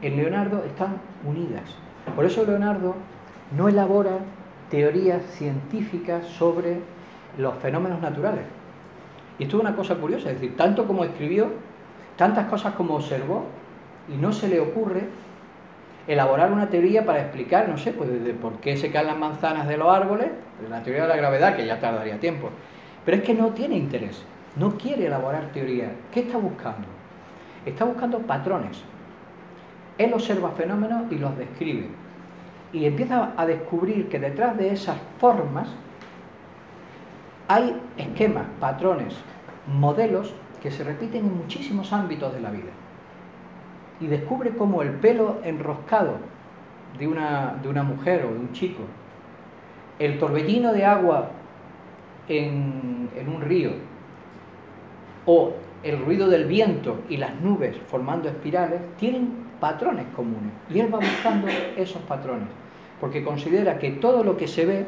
En Leonardo están unidas. Por eso Leonardo no elabora teorías científicas sobre los fenómenos naturales. Y esto es una cosa curiosa, es decir, tanto como escribió, tantas cosas como observó, y no se le ocurre elaborar una teoría para explicar, no sé, pues desde por qué se caen las manzanas de los árboles, la teoría de la gravedad, que ya tardaría tiempo. Pero es que no tiene interés, no quiere elaborar teoría. ¿Qué está buscando? Está buscando patrones. Él observa fenómenos y los describe. Y empieza a descubrir que detrás de esas formas hay esquemas, patrones, modelos que se repiten en muchísimos ámbitos de la vida. Y descubre cómo el pelo enroscado de una mujer o de un chico, el torbellino de agua en un río, o el ruido del viento y las nubes formando espirales, tienen patrones comunes. Y él va buscando esos patrones, porque considera que todo lo que se ve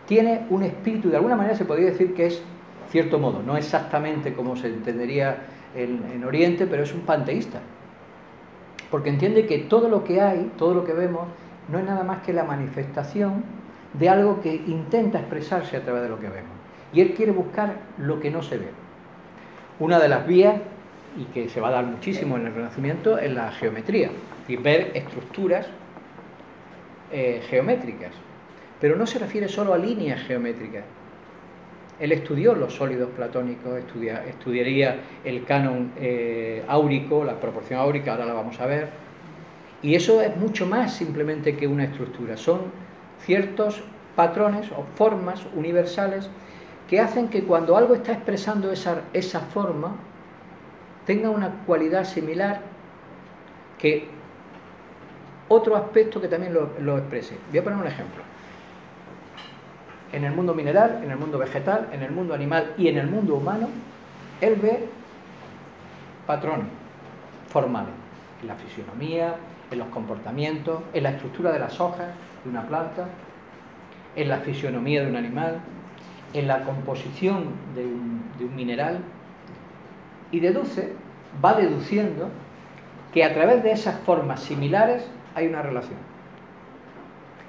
tiene un espíritu, de alguna manera se podría decir que es cierto modo, no exactamente como se entendería en Oriente, pero es un panteísta, porque entiende que todo lo que hay, todo lo que vemos, no es nada más que la manifestación de algo que intenta expresarse a través de lo que vemos, y él quiere buscar lo que no se ve. Una de las vías, y que se va a dar muchísimo en el Renacimiento, es la geometría, es decir, ver estructuras geométricas, pero no se refiere solo a líneas geométricas. Él estudió los sólidos platónicos, estudiaría el canon áurico, la proporción áurica, ahora la vamos a ver, y eso es mucho más simplemente que una estructura, son ciertos patrones o formas universales que hacen que cuando algo está expresando esa forma tenga una cualidad similar que otro aspecto que también lo exprese. Voy a poner un ejemplo. En el mundo mineral, en el mundo vegetal, en el mundo animal y en el mundo humano, él ve patrones formales en la fisionomía, en los comportamientos, en la estructura de las hojas de una planta, en la fisionomía de un animal, en la composición de un mineral, y va deduciendo que a través de esas formas similares hay una relación.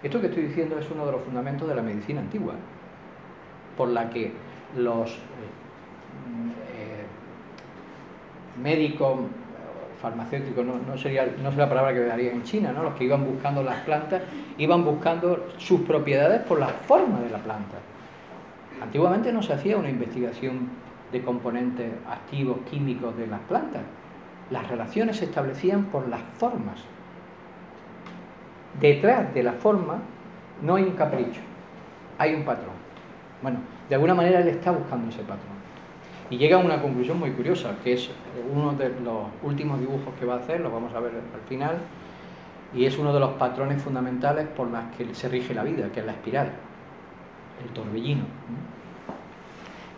Esto que estoy diciendo es uno de los fundamentos de la medicina antigua, por la que los médicos, farmacéuticos, no sería la palabra que daría en China, ¿no? Los que iban buscando las plantas, iban buscando sus propiedades por la forma de la planta. Antiguamente no se hacía una investigación de componentes activos, químicos de las plantas. Las relaciones se establecían por las formas. Detrás de la forma no hay un capricho, hay un patrón. Bueno, de alguna manera él está buscando ese patrón. Y llega a una conclusión muy curiosa, que es uno de los últimos dibujos que va a hacer, lo vamos a ver al final, y es uno de los patrones fundamentales por los que se rige la vida, que es la espiral, el torbellino,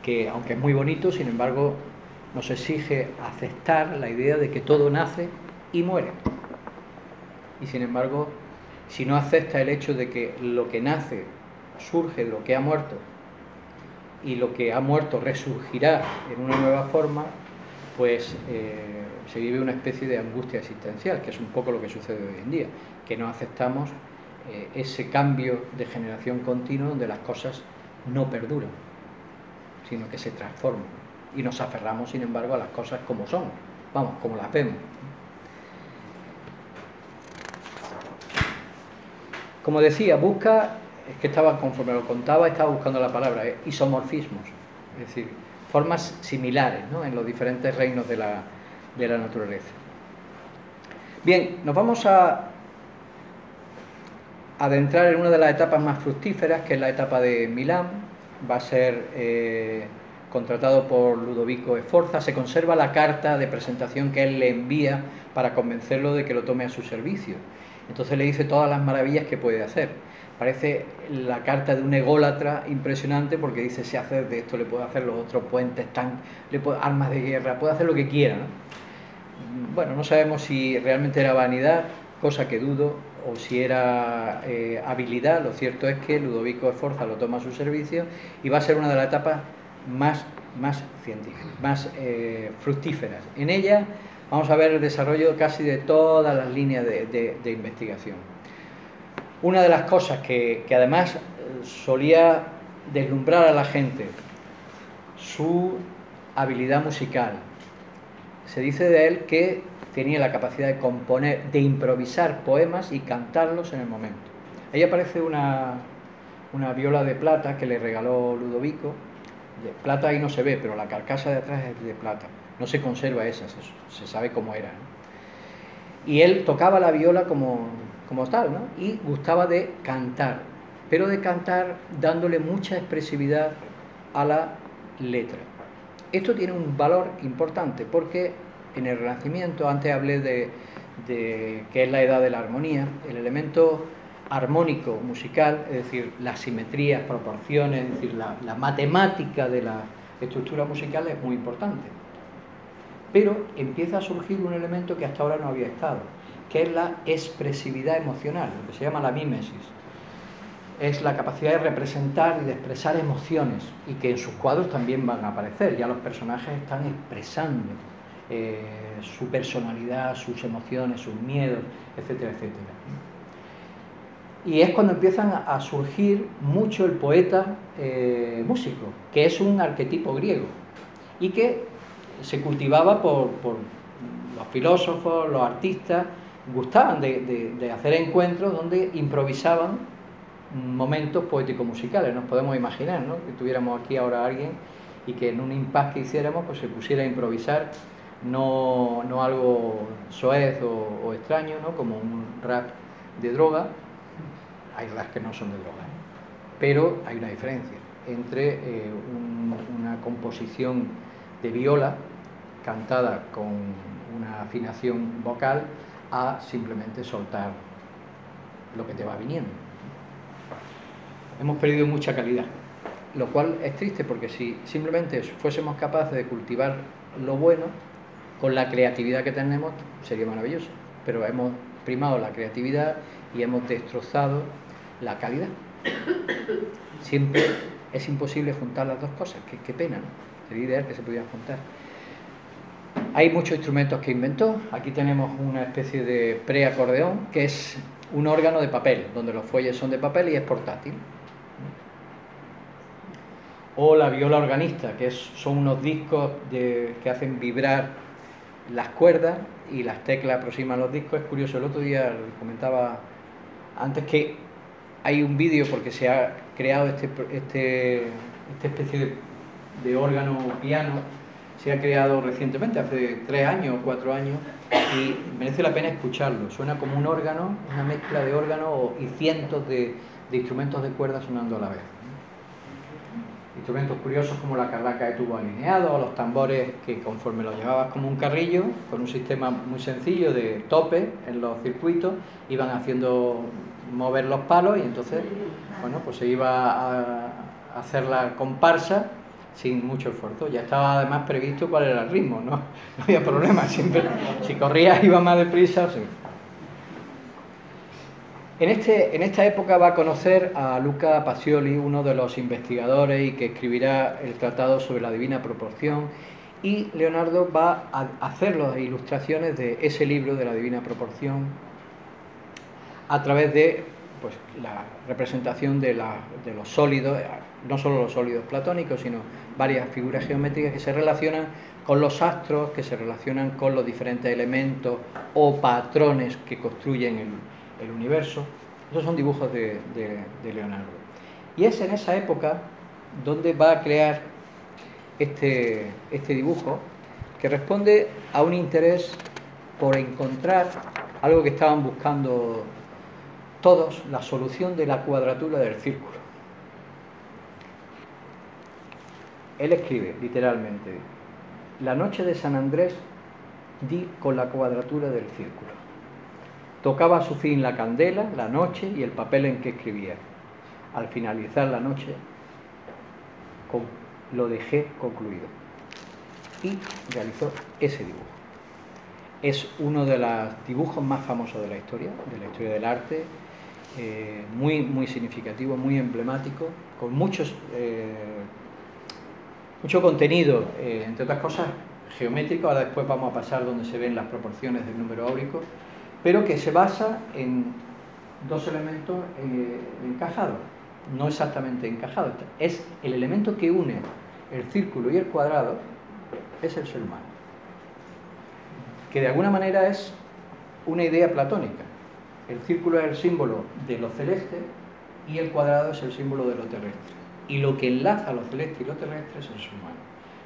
que aunque es muy bonito, sin embargo, nos exige aceptar la idea de que todo nace y muere. Y sin embargo, si no acepta el hecho de que lo que nace surge de lo que ha muerto y lo que ha muerto resurgirá en una nueva forma, pues se vive una especie de angustia existencial, que es un poco lo que sucede hoy en día, que no aceptamos ese cambio de generación continua donde las cosas no perduran, sino que se transforman, y nos aferramos, sin embargo, a las cosas como son, vamos, como las vemos. Como decía, busca, es que estaba, conforme lo contaba, estaba buscando la palabra, isomorfismos, es decir, formas similares, ¿no?, en los diferentes reinos de la naturaleza. Bien, nos vamos a adentrar en una de las etapas más fructíferas, que es la etapa de Milán. Va a ser contratado por Ludovico Sforza. Se conserva la carta de presentación que él le envía para convencerlo de que lo tome a su servicio. Entonces le dice todas las maravillas que puede hacer. Parece la carta de un ególatra impresionante, porque dice: se hace de esto, le puede hacer los otros puentes, armas de guerra, puede hacer lo que quiera, ¿no? Bueno, no sabemos si realmente era vanidad, cosa que dudo, o si era habilidad. Lo cierto es que Ludovico Sforza lo toma a su servicio y va a ser una de las etapas más científicas, más fructíferas. En ella vamos a ver el desarrollo casi de todas las líneas de investigación. Una de las cosas que además solía deslumbrar a la gente, su habilidad musical. Se dice de él que tenía la capacidad de componer, de improvisar poemas y cantarlos en el momento. Ahí aparece una viola de plata que le regaló Ludovico. De plata ahí no se ve, pero la carcasa de atrás es de plata. No se conserva esa, se sabe cómo era, ¿no? Y él tocaba la viola como tal, ¿no? Y gustaba de cantar, pero de cantar dándole mucha expresividad a la letra. Esto tiene un valor importante porque en el Renacimiento, antes hablé de que es la edad de la armonía, el elemento armónico musical, es decir, las simetrías, proporciones, es decir, la matemática de la estructura musical es muy importante. Pero empieza a surgir un elemento que hasta ahora no había estado, que es la expresividad emocional, lo que se llama la mímesis. Es la capacidad de representar y de expresar emociones, y que en sus cuadros también van a aparecer. Ya los personajes están expresando su personalidad, sus emociones, sus miedos, etcétera, etcétera. Y es cuando empiezan a surgir mucho el poeta músico, que es un arquetipo griego y que se cultivaba por los filósofos, los artistas. Gustaban de hacer encuentros donde improvisaban momentos poético-musicales. Nos podemos imaginar, ¿no?, que tuviéramos aquí ahora a alguien y que en un impasse que hiciéramos pues se pusiera a improvisar, no algo soez o extraño, ¿no?, como un rap de droga. Hay raps que no son de droga, ¿eh? Pero hay una diferencia entre una composición de viola cantada con una afinación vocal a simplemente soltar lo que te va viniendo. Hemos perdido mucha calidad, lo cual es triste, porque si simplemente fuésemos capaces de cultivar lo bueno con la creatividad que tenemos, sería maravilloso, pero hemos primado la creatividad y hemos destrozado la calidad. Siempre es imposible juntar las dos cosas, qué pena, ¿no? Sería ideal que se pudieran juntar. Hay muchos instrumentos que inventó. Aquí tenemos una especie de preacordeón, que es un órgano de papel, donde los fuelles son de papel y es portátil. O la viola organista, que son unos discos que hacen vibrar las cuerdas y las teclas aproximan los discos. Es curioso, el otro día comentaba antes que hay un vídeo, porque se ha creado esta especie de órgano piano, se ha creado recientemente, hace 3 años o 4 años, y merece la pena escucharlo. Suena como un órgano, una mezcla de órgano y cientos de instrumentos de cuerda sonando a la vez. instrumentos curiosos como la carraca de tubo alineado o los tambores que conforme los llevabas como un carrillo, con un sistema muy sencillo de tope en los circuitos, iban haciendo mover los palos y entonces, bueno, pues se iba a hacer la comparsa sin mucho esfuerzo. Ya estaba además previsto cuál era el ritmo, no había problema, siempre, si corrías iba más deprisa. Sí. En esta época va a conocer a Luca Pacioli, uno de los investigadores y que escribirá el tratado sobre la divina proporción, y Leonardo va a hacer las ilustraciones de ese libro de la divina proporción a través de pues, la representación de los sólidos, no solo los sólidos platónicos, sino varias figuras geométricas que se relacionan con los astros, que se relacionan con los diferentes elementos o patrones que construyen el universo. Esos son dibujos de Leonardo. Y es en esa época donde va a crear este dibujo, que responde a un interés por encontrar algo que estaban buscando todos, la solución de la cuadratura del círculo. Él escribe literalmente: la noche de San Andrés di con la cuadratura del círculo. Tocaba a su fin la candela, la noche y el papel en que escribía. Al finalizar la noche lo dejé concluido y realizó ese dibujo. Es uno de los dibujos más famosos de la historia del arte, muy, muy significativo, muy emblemático, con mucho contenido, entre otras cosas geométrico. Ahora después vamos a pasar donde se ven las proporciones del número áurico, pero que se basa en dos elementos encajados, no exactamente encajados. Es el elemento que une el círculo y el cuadrado, es el ser humano, que de alguna manera es una idea platónica. El círculo es el símbolo de lo celeste y el cuadrado es el símbolo de lo terrestre. Y lo que enlaza lo celeste y lo terrestre es el ser humano.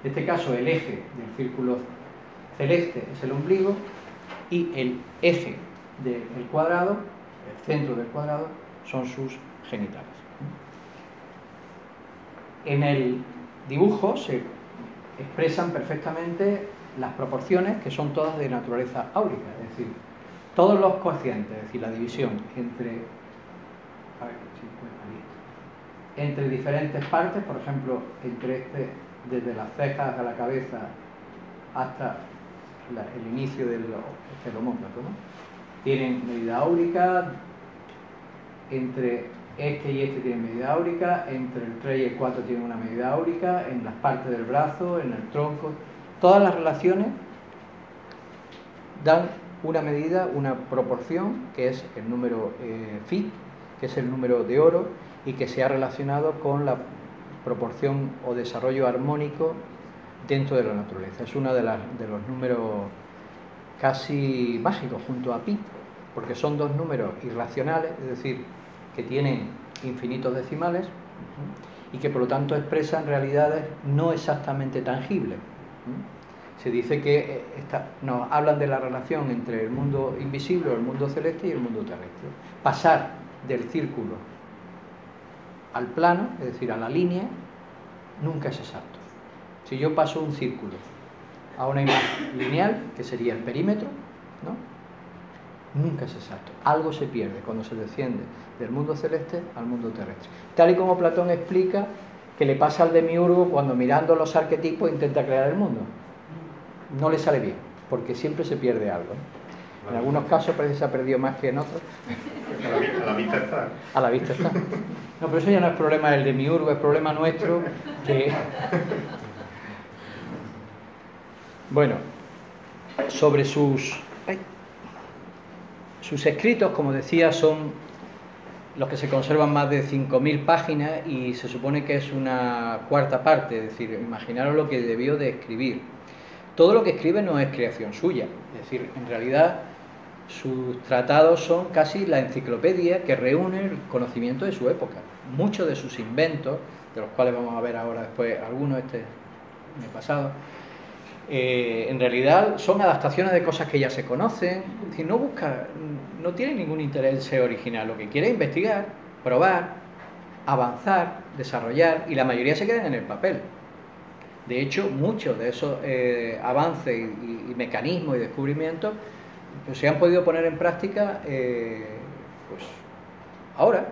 En este caso, el eje del círculo celeste es el ombligo y el eje del cuadrado, el centro del cuadrado, son sus genitales. En el dibujo se expresan perfectamente las proporciones, que son todas de naturaleza áurica, es decir, todos los cocientes, es decir, la división entre diferentes partes, por ejemplo, desde las cejas a la cabeza hasta el inicio del omóplato, ¿no? Tienen medida áurica, entre este y este tienen medida áurica, entre el 3 y el 4 tienen una medida áurica, en las partes del brazo, en el tronco. Todas las relaciones dan una medida, una proporción, que es el número phi, que es el número de oro, y que se ha relacionado con la proporción o desarrollo armónico dentro de la naturaleza. Es uno de los números casi mágicos junto a pi, porque son dos números irracionales, es decir, que tienen infinitos decimales y que por lo tanto expresan realidades no exactamente tangibles. Se dice que nos hablan de la relación entre el mundo invisible o el mundo celeste y el mundo terrestre. Pasar del círculo al plano, es decir, a la línea, nunca es exacto. Si yo paso un círculo a una imagen lineal, que sería el perímetro, ¿no?, nunca es exacto. Algo se pierde cuando se desciende del mundo celeste al mundo terrestre. Tal y como Platón explica que le pasa al demiurgo cuando mirando los arquetipos intenta crear el mundo. No le sale bien, porque siempre se pierde algo. En algunos casos parece que se ha perdido más que en otros. A la vista está. A la vista está. No, pero eso ya no es problema del demiurgo, es problema nuestro. Bueno, sobre sus escritos, como decía, son los que se conservan más de 5.000 páginas y se supone que es una cuarta parte, es decir, imaginaros lo que debió de escribir. Todo lo que escribe no es creación suya, es decir, en realidad sus tratados son casi la enciclopedia que reúne el conocimiento de su época. Muchos de sus inventos, de los cuales vamos a ver ahora después algunos en el pasado, en realidad son adaptaciones de cosas que ya se conocen. Es decir, no tiene ningún interés en ser original, lo que quiere es investigar, probar avanzar, desarrollar, y la mayoría se quedan en el papel. De hecho, muchos de esos avances y mecanismos y descubrimientos pues, se han podido poner en práctica pues, ahora.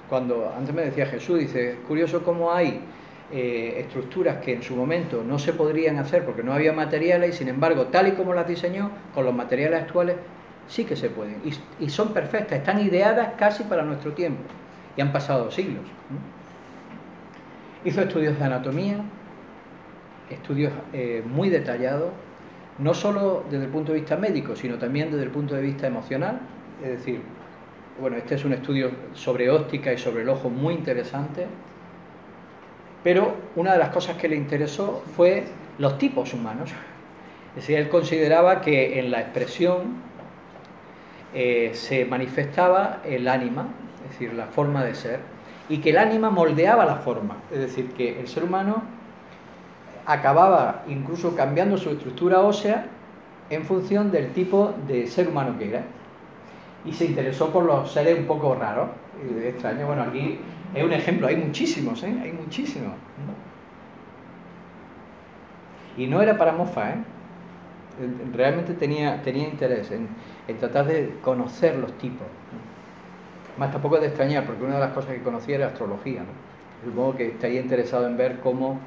Cuando antes me decía Jesús, dice, es curioso cómo hay estructuras que en su momento no se podrían hacer porque no había materiales, y sin embargo, tal y como las diseñó, con los materiales actuales, sí que se pueden. Y son perfectas, están ideadas casi para nuestro tiempo. Y han pasado siglos. Hizo estudios de anatomía, estudios muy detallados, no solo desde el punto de vista médico, sino también desde el punto de vista emocional. Es decir, bueno, este es un estudio sobre óptica y sobre el ojo muy interesante, pero una de las cosas que le interesó fue los tipos humanos. Es decir, él consideraba que en la expresión se manifestaba el ánima, es decir, la forma de ser, y que el ánima moldeaba la forma. Es decir, que el ser humano acababa incluso cambiando su estructura ósea en función del tipo de ser humano que era. Y se interesó por los seres un poco raros y extraños. Bueno, aquí es un ejemplo, hay muchísimos, hay muchísimos. Y no era para mofa, realmente tenía interés en tratar de conocer los tipos. Más tampoco es de extrañar, porque una de las cosas que conocía era astrología, ¿no? Supongo que estaría interesado en ver cómo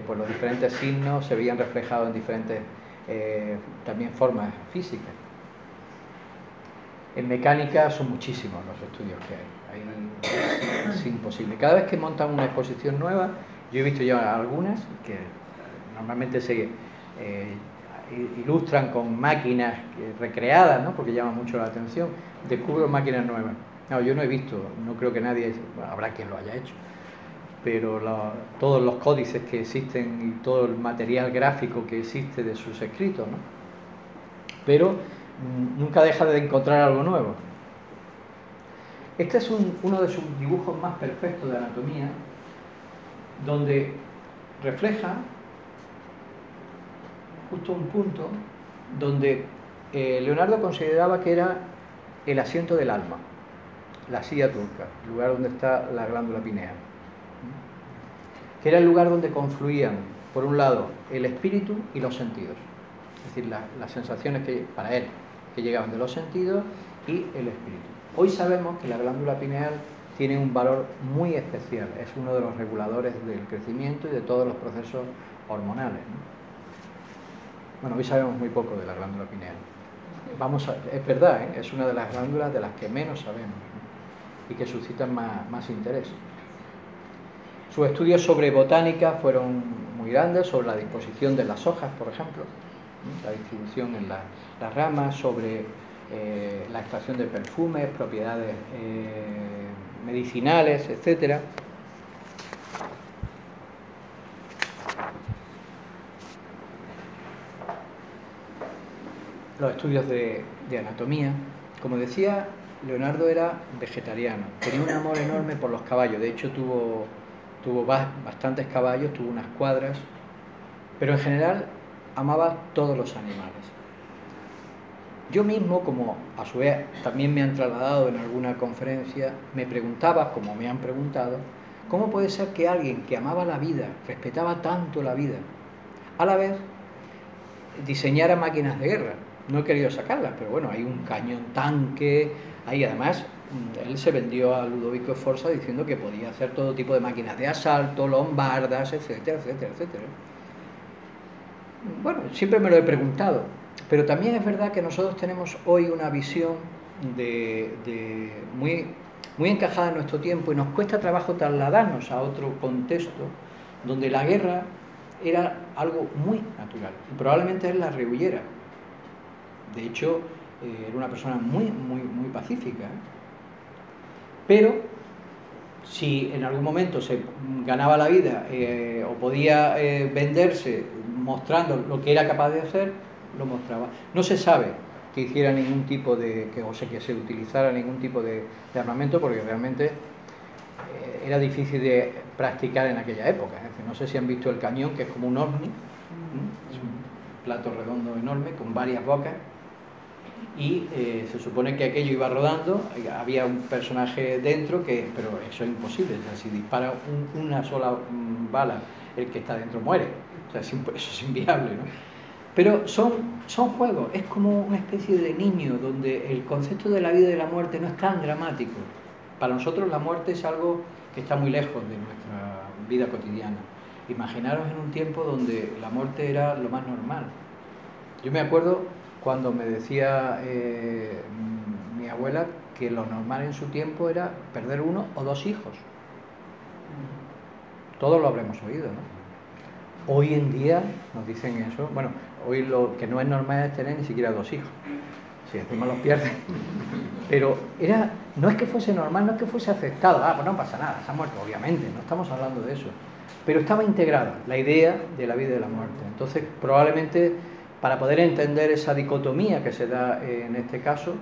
pues los diferentes signos se veían reflejados en diferentes también formas físicas. En mecánica son muchísimos los estudios que hay. Es imposible. Cada vez que montan una exposición nueva, yo he visto ya algunas que normalmente se ilustran con máquinas recreadas, ¿no? Porque llaman mucho la atención. Descubro máquinas nuevas. No, yo no he visto, no creo que nadie, bueno, habrá quien lo haya hecho, pero todos los códices que existen y todo el material gráfico que existe de sus escritos, ¿no? Pero nunca deja de encontrar algo nuevo. Este es uno de sus dibujos más perfectos de anatomía, donde refleja justo un punto donde Leonardo consideraba que era el asiento del alma, la silla turca, el lugar donde está la glándula pineal, que era el lugar donde confluían, por un lado, el espíritu y los sentidos, es decir, las sensaciones que, para él, que llegaban de los sentidos y el espíritu. Hoy sabemos que la glándula pineal tiene un valor muy especial, es uno de los reguladores del crecimiento y de todos los procesos hormonales, ¿no? Bueno, hoy sabemos muy poco de la glándula pineal. Es verdad, es una de las glándulas de las que menos sabemos, ¿no? Y que suscitan más interés. Sus estudios sobre botánica fueron muy grandes, sobre la disposición de las hojas, por ejemplo, la distribución en las ramas, sobre la extracción de perfumes, propiedades medicinales, etc. Los estudios de anatomía. Como decía, Leonardo era vegetariano, tenía un amor enorme por los caballos, de hecho tuvo bastantes caballos, tuvo unas cuadras, pero en general amaba todos los animales. Yo mismo, como a su vez también me han trasladado en alguna conferencia, me preguntaba, como me han preguntado, ¿cómo puede ser que alguien que amaba la vida, respetaba tanto la vida, a la vez diseñara máquinas de guerra? No he querido sacarlas, pero bueno, hay un cañón tanque, ahí además él se vendió a Ludovico Sforza diciendo que podía hacer todo tipo de máquinas de asalto, lombardas, etcétera, etcétera, etcétera. Bueno, siempre me lo he preguntado, pero también es verdad que nosotros tenemos hoy una visión muy encajada en nuestro tiempo y nos cuesta trabajo trasladarnos a otro contexto donde la guerra era algo muy natural y probablemente él la rehuyera. De hecho, era una persona muy pacífica, pero si en algún momento se ganaba la vida o podía venderse mostrando lo que era capaz de hacer, lo mostraba. No se sabe que hiciera ningún tipo de, que se utilizara ningún tipo de armamento, porque realmente era difícil de practicar en aquella época. Es decir, no sé si han visto el cañón, que es como un ovni, es un plato redondo enorme con varias bocas. y se supone que aquello iba rodando, había un personaje dentro, pero eso es imposible, o sea, si dispara una sola bala, el que está dentro muere, o sea, eso es inviable, ¿no? Pero son juegos, es como una especie de niño donde el concepto de la vida y de la muerte no es tan dramático. Para nosotros la muerte es algo que está muy lejos de nuestra vida cotidiana. Imaginaros en un tiempo donde la muerte era lo más normal. Yo me acuerdo cuando me decía mi abuela que lo normal en su tiempo era perder 1 o 2 hijos. Todos lo habremos oído, ¿no? Hoy en día nos dicen eso. Bueno, hoy lo que no es normal es tener ni siquiera 2 hijos. Si encima los pierden. Pero no es que fuese normal, no es que fuese aceptado. Pues no pasa nada, se ha muerto, obviamente, no estamos hablando de eso. Pero estaba integrada la idea de la vida y de la muerte. Entonces, probablemente, para poder entender esa dicotomía que se da en este caso,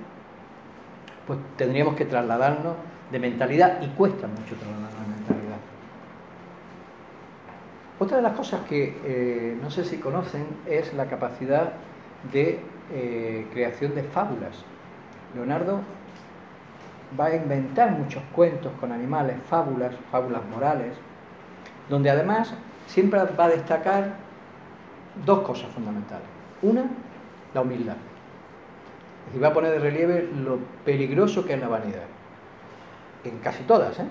pues tendríamos que trasladarnos de mentalidad, y cuesta mucho trasladarnos de mentalidad. Otra de las cosas que no sé si conocen es la capacidad de creación de fábulas. Leonardo va a inventar muchos cuentos con animales, fábulas morales, donde además siempre va a destacar 2 cosas fundamentales. Una, la humildad. Es decir, va a poner de relieve lo peligroso que es la vanidad. En casi todas, ¿eh?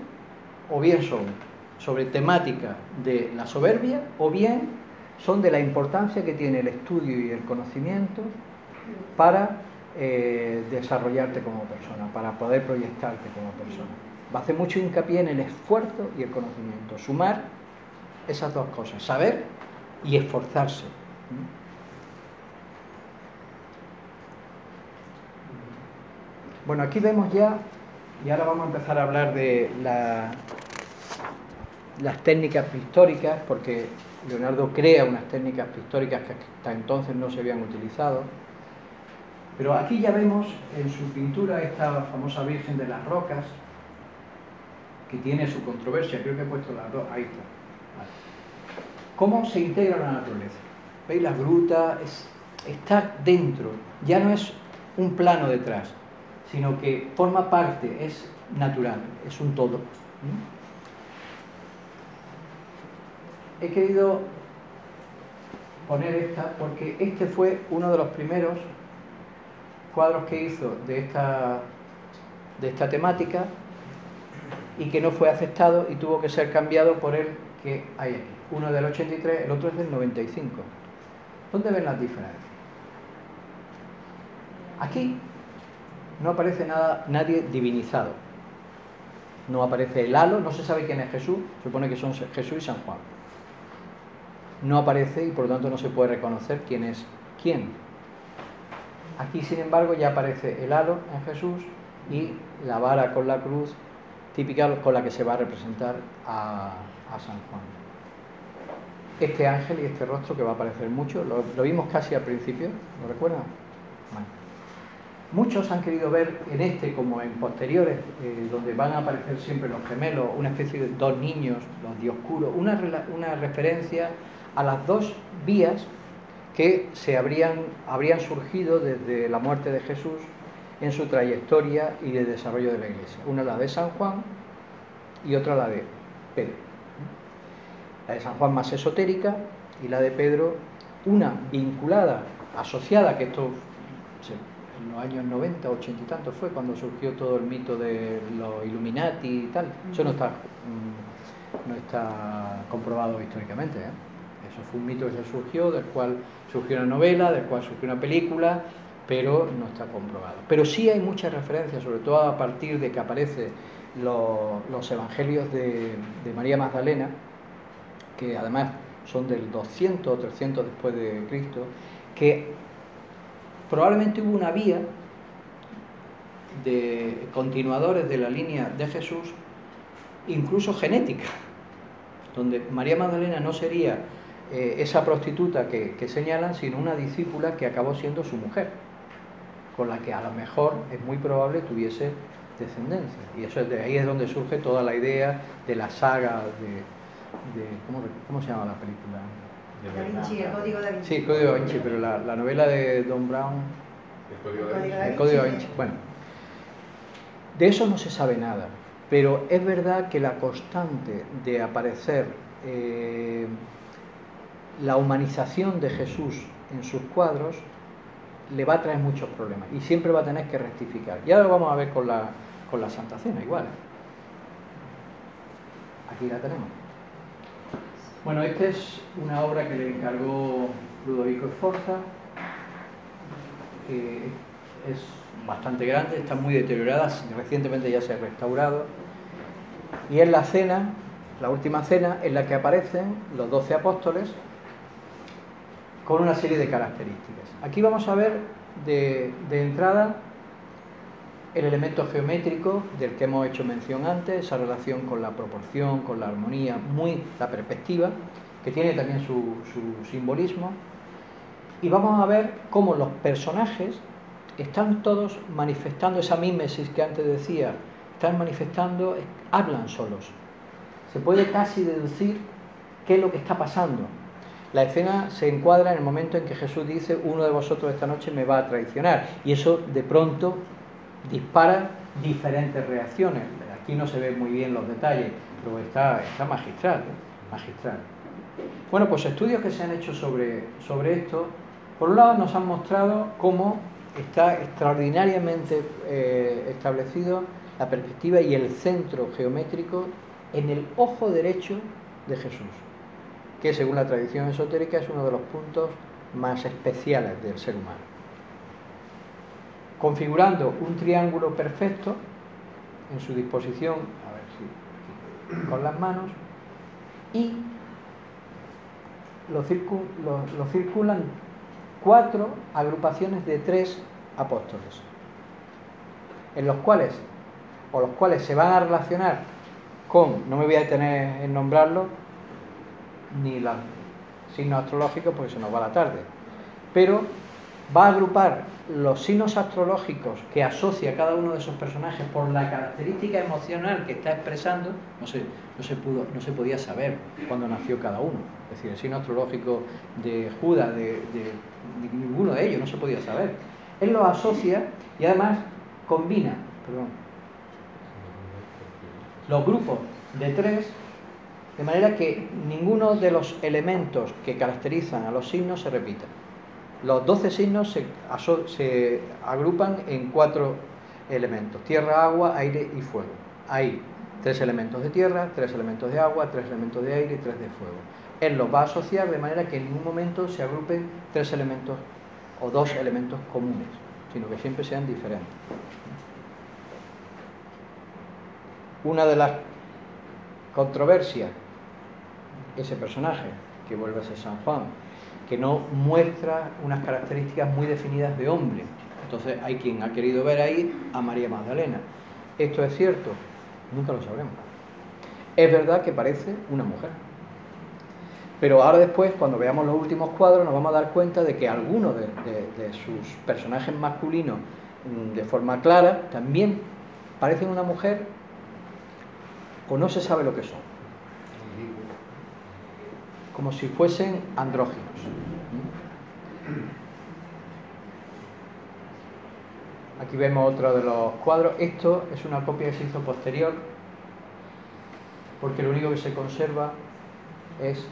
O bien son sobre temática de la soberbia, o bien son de la importancia que tiene el estudio y el conocimiento para desarrollarte como persona, para poder proyectarte como persona. Va a hacer mucho hincapié en el esfuerzo y el conocimiento. Sumar esas 2 cosas, saber y esforzarse. Bueno, aquí vemos ya, y ahora vamos a empezar a hablar de las técnicas pictóricas, porque Leonardo crea unas técnicas pictóricas que hasta entonces no se habían utilizado. Pero aquí ya vemos en su pintura esta famosa Virgen de las Rocas, que tiene su controversia. Creo que he puesto las 2, ahí está. Vale. ¿Cómo se integra la naturaleza? ¿Veis las grutas? Está dentro, ya no es un plano detrás, sino que forma parte, es natural, es un todo. He querido poner esta porque este fue uno de los primeros cuadros que hizo de esta temática y que no fue aceptado y tuvo que ser cambiado por el que hay aquí. Uno del 83, el otro es del 95. ¿Dónde ven las diferencias? Aquí no aparece nadie divinizado. No aparece el halo, no se sabe quién es Jesús, se supone que son Jesús y San Juan. No aparece y por lo tanto no se puede reconocer quién es quién. Aquí, sin embargo, ya aparece el halo en Jesús y la vara con la cruz típica con la que se va a representar a San Juan. Este ángel y este rostro que va a aparecer mucho, lo vimos casi al principio, ¿lo recuerdan? Bueno. Muchos han querido ver en este, como en posteriores, donde van a aparecer siempre los gemelos, una especie de 2 niños, los dioscuros, una referencia a las 2 vías que habrían surgido desde la muerte de Jesús en su trayectoria y de desarrollo de la Iglesia. Una la de San Juan y otra la de Pedro. La de San Juan más esotérica y la de Pedro, una vinculada, asociada, que esto en los años 90, 80 y tanto fue cuando surgió todo el mito de los Illuminati y tal. Eso no está comprobado históricamente, ¿eh? Eso fue un mito que surgió, del cual surgió una novela, del cual surgió una película, pero no está comprobado. Pero sí hay muchas referencias, sobre todo a partir de que aparecen los evangelios de María Magdalena, que además son del 200 o 300 después de Cristo, que probablemente hubo una vía de continuadores de la línea de Jesús, incluso genética, donde María Magdalena no sería esa prostituta que señalan, sino una discípula que acabó siendo su mujer, con la que a lo mejor es muy probable tuviese descendencia. Y eso de ahí es donde surge toda la idea de la saga ¿cómo se llama la película? Da Vinci, el Código Da Vinci. Sí, el Código Da Vinci, pero la novela de Don Brown, El código da El Vinci. código El código da sí. Vinci. Bueno, de eso no se sabe nada, pero es verdad que la constante de aparecer la humanización de Jesús en sus cuadros le va a traer muchos problemas y siempre va a tener que rectificar. Y ahora lo vamos a ver con la Santa Cena, igual. Aquí la tenemos. Bueno, esta es una obra que le encargó Ludovico Sforza, que es bastante grande, está muy deteriorada, recientemente ya se ha restaurado, y es la cena, la última cena, en la que aparecen los 12 apóstoles con una serie de características. Aquí vamos a ver de entrada el elemento geométrico del que hemos hecho mención antes, esa relación con la proporción, con la armonía, la perspectiva, que tiene también su simbolismo. Y vamos a ver cómo los personajes están todos manifestando esa mímesis que antes decía, están manifestando, hablan solos. Se puede casi deducir qué es lo que está pasando. La escena se encuadra en el momento en que Jesús dice: uno de vosotros esta noche me va a traicionar, y eso de pronto dispara diferentes reacciones. Aquí no se ven muy bien los detalles, pero está magistral, magistral. Bueno, pues estudios que se han hecho sobre esto, por un lado nos han mostrado cómo está extraordinariamente establecido la perspectiva y el centro geométrico en el ojo derecho de Jesús, que según la tradición esotérica es uno de los puntos más especiales del ser humano, configurando un triángulo perfecto en su disposición, a ver si con las manos, y lo circulan 4 agrupaciones de 3 apóstoles, en los cuales se van a relacionar con, no me voy a detener en nombrarlo, ni los signos astrológicos porque se nos va la tarde, pero va a agrupar los signos astrológicos que asocia cada uno de esos personajes por la característica emocional que está expresando. No se podía saber cuándo nació cada uno, es decir, el signo astrológico de Judas, de ninguno de ellos, no se podía saber. Él los asocia y además combina, los grupos de 3, de manera que ninguno de los elementos que caracterizan a los signos se repita. Los 12 signos se agrupan en 4 elementos: tierra, agua, aire y fuego. Hay 3 elementos de tierra, 3 elementos de agua, 3 elementos de aire y 3 de fuego. Él los va a asociar de manera que en ningún momento se agrupen 3 elementos o 2 elementos comunes, sino que siempre sean diferentes. Una de las controversias, ese personaje que vuelve a ser San Juan, que no muestra unas características muy definidas de hombre. Entonces hay quien ha querido ver ahí a María Magdalena. ¿Esto es cierto? Nunca lo sabremos. Es verdad que parece una mujer, pero ahora después, cuando veamos los últimos cuadros, nos vamos a dar cuenta de que algunos de sus personajes masculinos, de forma clara, también parecen una mujer o no se sabe lo que son, como si fuesen andróginos. Aquí vemos otro de los cuadros. Esto es una copia que se hizo posterior, porque lo único que se conserva es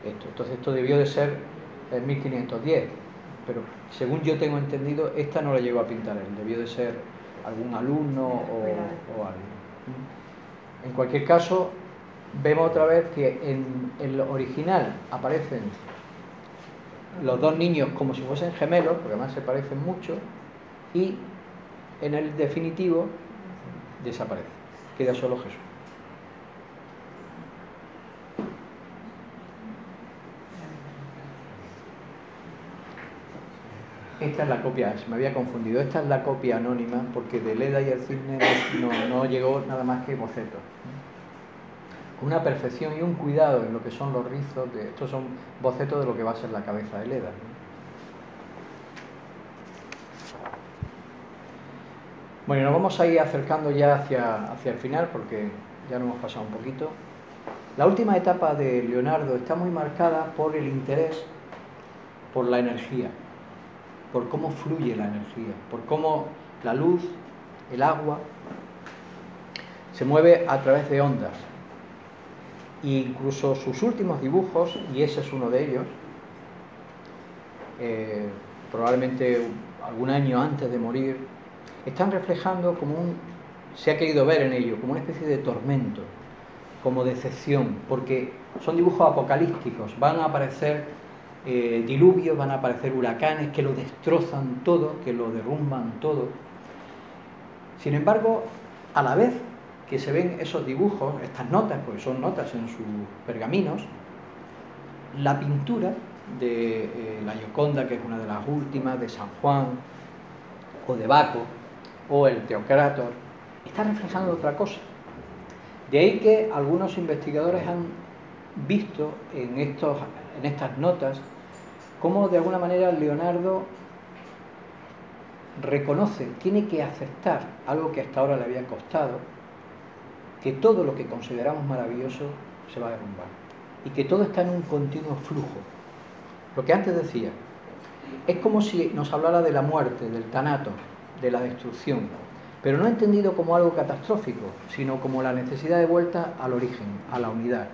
esto. Entonces esto debió de ser en 1510, pero según yo tengo entendido, esta no la llegó a pintar él, debió de ser algún alumno o algo. En cualquier caso, vemos otra vez que en el original aparecen los 2 niños como si fuesen gemelos, porque además se parecen mucho, y en el definitivo desaparece, queda solo Jesús. Esta es la copia, se me había confundido, esta es la copia anónima, porque de Leda y el Cisne no llegó nada más que bocetos. Una perfección y un cuidado en lo que son los rizos, estos son bocetos de lo que va a ser la cabeza de Leda. Bueno, nos vamos a ir acercando ya hacia el final, porque ya nos hemos pasado un poquito. La última etapa de Leonardo está muy marcada por el interés por la energía. por cómo fluye la energía, por cómo la luz, el agua, se mueve a través de ondas. E incluso sus últimos dibujos, y ese es uno de ellos, probablemente algún año antes de morir, están reflejando como se ha querido ver en ello, como una especie de tormento, como decepción, porque son dibujos apocalípticos, van a aparecer diluvios, van a aparecer huracanes que lo destrozan todo, que lo derrumban todo. Sin embargo, a la vez que se ven esos dibujos, estas notas, porque son notas en sus pergaminos, la pintura de la Gioconda, que es una de las últimas, de San Juan, o de Baco, o el Teocrátor, está reflejando otra cosa. De ahí que algunos investigadores han visto en estas notas cómo de alguna manera Leonardo reconoce, tiene que aceptar algo que hasta ahora le había costado, que todo lo que consideramos maravilloso se va a derrumbar y que todo está en un continuo flujo. Lo que antes decía, es como si nos hablara de la muerte, del tánatos, de la destrucción, pero no entendido como algo catastrófico, sino como la necesidad de vuelta al origen, a la unidad,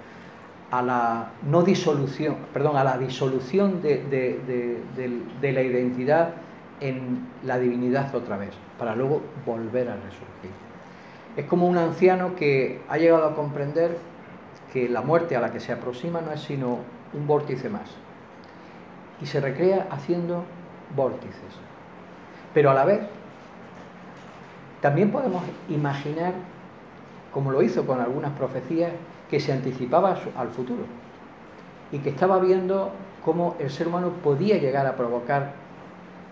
a la no disolución, perdón, a la disolución de la identidad en la divinidad otra vez, para luego volver a resurgir. Es como un anciano que ha llegado a comprender que la muerte a la que se aproxima no es sino un vórtice más, y se recrea haciendo vórtices. Pero a la vez, también podemos imaginar, como lo hizo con algunas profecías, que se anticipaba al futuro y que estaba viendo cómo el ser humano podía llegar a provocar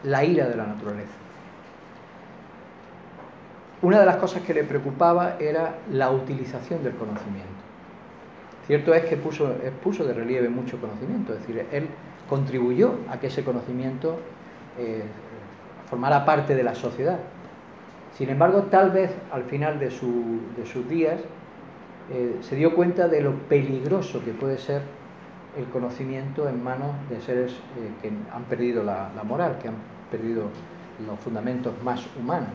la ira de la naturaleza. Una de las cosas que le preocupaba era la utilización del conocimiento. Cierto es que puso de relieve mucho conocimiento, es decir, él contribuyó a que ese conocimiento formara parte de la sociedad. Sin embargo, tal vez al final de sus días se dio cuenta de lo peligroso que puede ser el conocimiento en manos de seres que han perdido la moral, que han perdido los fundamentos más humanos.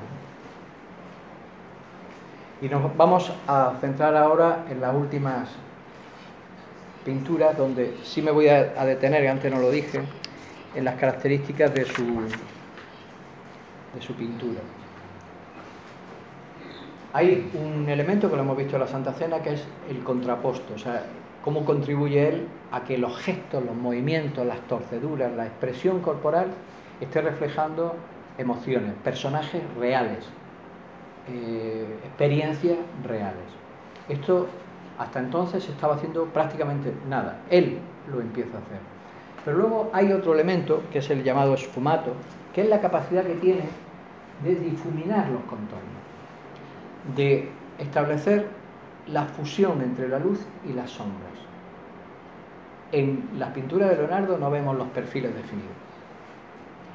Y nos vamos a centrar ahora en las últimas pinturas, donde sí me voy a detener, antes no lo dije, en las características de su pintura. Hay un elemento que lo hemos visto en la Santa Cena, que es el contraposto, o sea, cómo contribuye él a que los gestos, los movimientos, las torceduras, la expresión corporal esté reflejando emociones, personajes reales, experiencias reales. Esto hasta entonces se estaba haciendo prácticamente nada, él lo empieza a hacer. Pero luego hay otro elemento, que es el llamado sfumato, que es la capacidad que tiene de difuminar los contornos, de establecer la fusión entre la luz y las sombras. En las pinturas de Leonardo no vemos los perfiles definidos.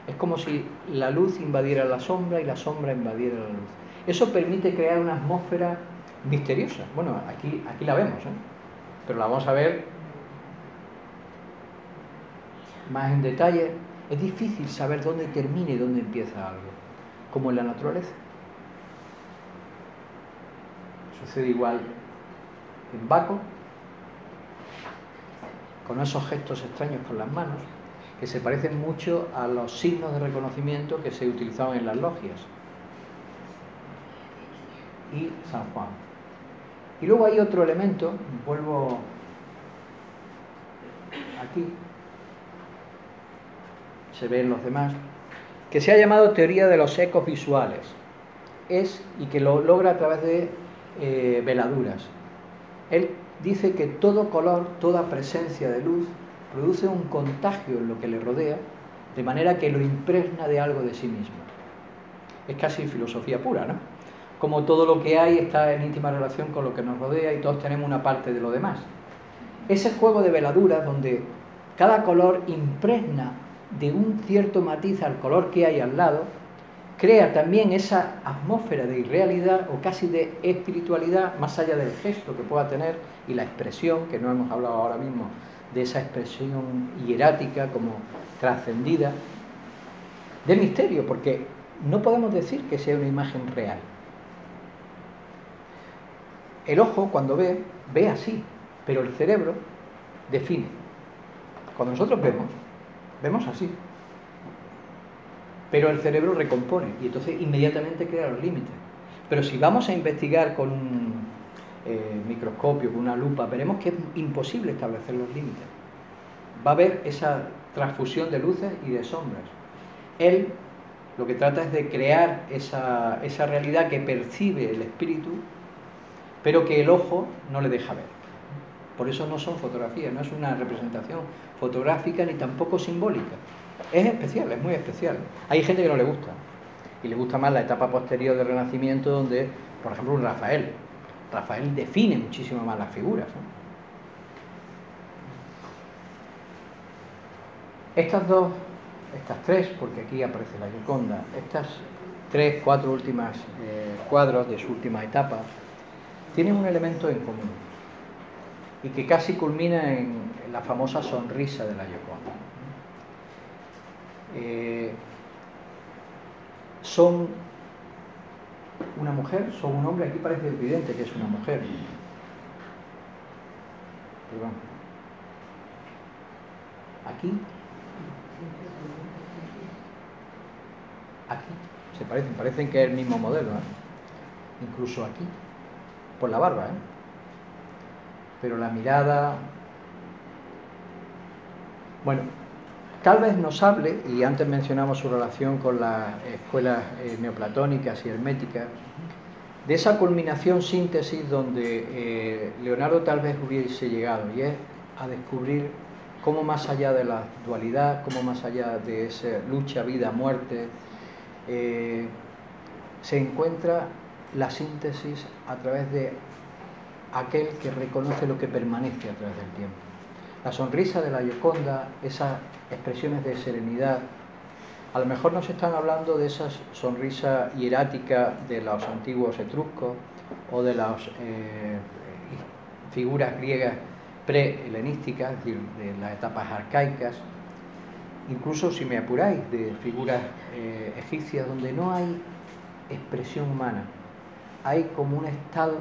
Es como si la luz invadiera la sombra y la sombra invadiera la luz. Eso permite crear una atmósfera misteriosa. Bueno, aquí la vemos, pero la vamos a ver más en detalle. Es difícil saber dónde termina y dónde empieza algo, como en la naturaleza. Sucede igual en Baco, con esos gestos extraños con las manos, que se parecen mucho a los signos de reconocimiento que se utilizaban en las logias. Y San Juan. Y luego hay otro elemento, vuelvo aquí, se ven los demás, que se ha llamado teoría de los ecos visuales. Y que lo logra a través de veladuras. Él dice que todo color, toda presencia de luz produce un contagio en lo que le rodea, de manera que lo impregna de algo de sí mismo. Es casi filosofía pura, ¿no? Como todo lo que hay está en íntima relación con lo que nos rodea y todos tenemos una parte de lo demás. Ese juego de veladuras donde cada color impregna de un cierto matiz al color que hay al lado, crea también esa atmósfera de irrealidad o casi de espiritualidad, más allá del gesto que pueda tener y la expresión, que no hemos hablado ahora mismo de esa expresión hierática como trascendida. de misterio, porque no podemos decir que sea una imagen real. El ojo, cuando ve, ve así, pero el cerebro define. Cuando nosotros vemos, vemos así. Pero el cerebro recompone y entonces inmediatamente crea los límites. Pero si vamos a investigar con un microscopio, con una lupa, veremos que es imposible establecer los límites. Va a haber esa transfusión de luces y de sombras. Él lo que trata es de crear esa realidad que percibe el espíritu, pero que el ojo no le deja ver. Por eso no son fotografías, no es una representación fotográfica ni tampoco simbólica. Es especial, es muy especial. Hay gente que no le gusta, y le gusta más la etapa posterior del Renacimiento, donde, por ejemplo, un Rafael define muchísimo más las figuras, ¿no? Estas tres, porque aquí aparece la Gioconda, estas 3, 4 últimas cuadros de su última etapa, tienen un elemento en común, y que casi culmina en la famosa sonrisa de la Gioconda. Son una mujer, son un hombre, aquí parece evidente que es una mujer. Perdón. Aquí se parecen que es el mismo modelo, ¿eh? Incluso aquí, por la barba, ¿eh? Pero la mirada, bueno, tal vez nos hable, y antes mencionamos su relación con las escuelas neoplatónicas y herméticas, de esa culminación, síntesis, donde Leonardo tal vez hubiese llegado, y es a descubrir cómo más allá de la dualidad, cómo más allá de esa lucha vida-muerte, se encuentra la síntesis a través de aquel que reconoce lo que permanece a través del tiempo. La sonrisa de la Gioconda, esas expresiones de serenidad, a lo mejor nos están hablando de esa sonrisa hierática de los antiguos etruscos o de las figuras griegas pre-helenísticas, es decir, de las etapas arcaicas, incluso, si me apuráis, de figuras egipcias donde no hay expresión humana, hay como un estado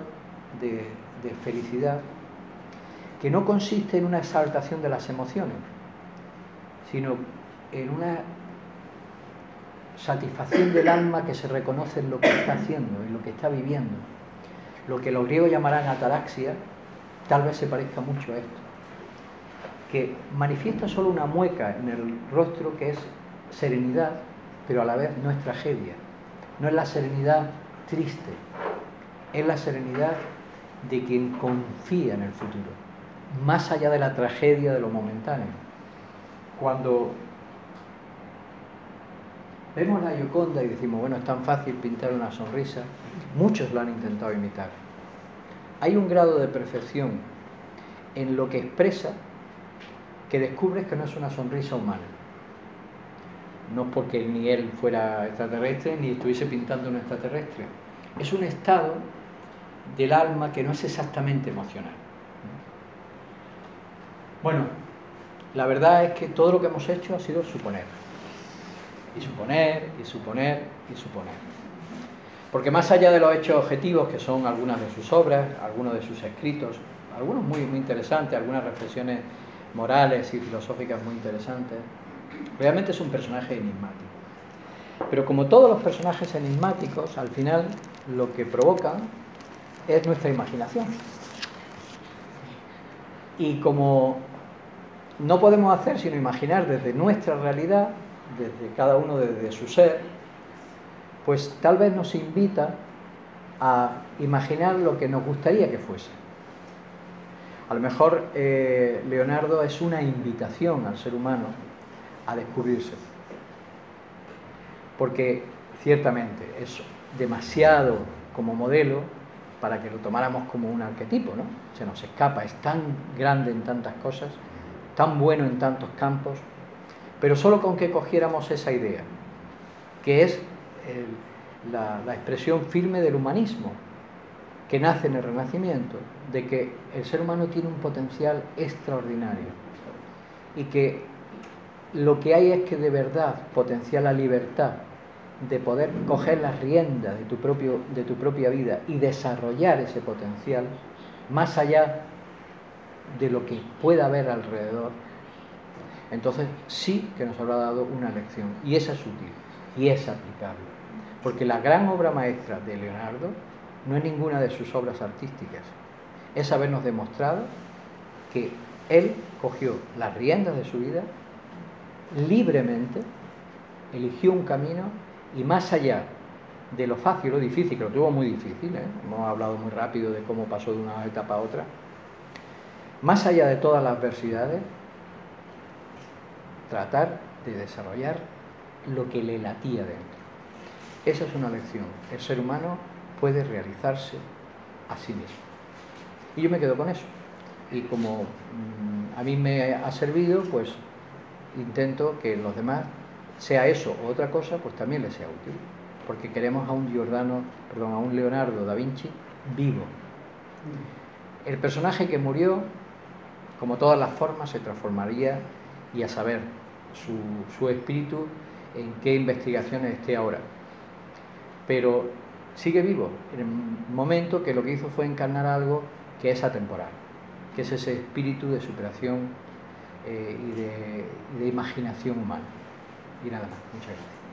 de felicidad que no consiste en una exaltación de las emociones, sino en una satisfacción del alma que se reconoce en lo que está haciendo, en lo que está viviendo. Lo que los griegos llamarán ataraxia, tal vez se parezca mucho a esto, que manifiesta solo una mueca en el rostro que es serenidad, pero a la vez no es tragedia. No es la serenidad triste, es la serenidad de quien confía en el futuro, más allá de la tragedia de lo momentáneo. Cuando vemos la Gioconda y decimos, bueno, es tan fácil pintar una sonrisa, muchos lo han intentado imitar. Hay un grado de perfección en lo que expresa que descubres que no es una sonrisa humana. No es porque ni él fuera extraterrestre ni estuviese pintando un extraterrestre. Es un estado del alma que no es exactamente emocional. Bueno, la verdad es que todo lo que hemos hecho ha sido suponer. Y suponer, y suponer, y suponer. Porque más allá de los hechos objetivos, que son algunas de sus obras, algunos de sus escritos, algunos muy, muy interesantes, algunas reflexiones morales y filosóficas muy interesantes, realmente es un personaje enigmático. Pero como todos los personajes enigmáticos, al final lo que provocan es nuestra imaginación. Y como no podemos hacer sino imaginar desde nuestra realidad, desde cada uno desde su ser, pues tal vez nos invita a imaginar lo que nos gustaría que fuese. A lo mejor Leonardo es una invitación al ser humano a descubrirse, porque ciertamente es demasiado como modelo para que lo tomáramos como un arquetipo, ¿no? Se nos escapa, es tan grande en tantas cosas, tan bueno en tantos campos, pero solo con que cogiéramos esa idea, que es la expresión firme del humanismo, que nace en el Renacimiento, de que el ser humano tiene un potencial extraordinario y que lo que hay es que de verdad potenciar la libertad de poder coger las riendas de tu propia vida y desarrollar ese potencial más allá de lo que pueda haber alrededor, entonces sí que nos habrá dado una lección, y esa es útil y es aplicable, porque la gran obra maestra de Leonardo no es ninguna de sus obras artísticas, es habernos demostrado que él cogió las riendas de su vida libremente, eligió un camino y más allá de lo fácil o difícil, que lo tuvo muy difícil, hemos hablado muy rápido de cómo pasó de una etapa a otra, más allá de todas las adversidades, tratar de desarrollar lo que le latía dentro. Esa es una lección. El ser humano puede realizarse a sí mismo. Y yo me quedo con eso. Y como a mí me ha servido, pues intento que los demás, sea eso o otra cosa, pues también les sea útil. Porque queremos a un Leonardo da Vinci vivo. El personaje que murió, como todas las formas, se transformaría, y a saber su espíritu en qué investigaciones esté ahora. Pero sigue vivo, en el momento que lo que hizo fue encarnar algo que es atemporal, que es ese espíritu de superación y de imaginación humana. Y nada más, muchas gracias.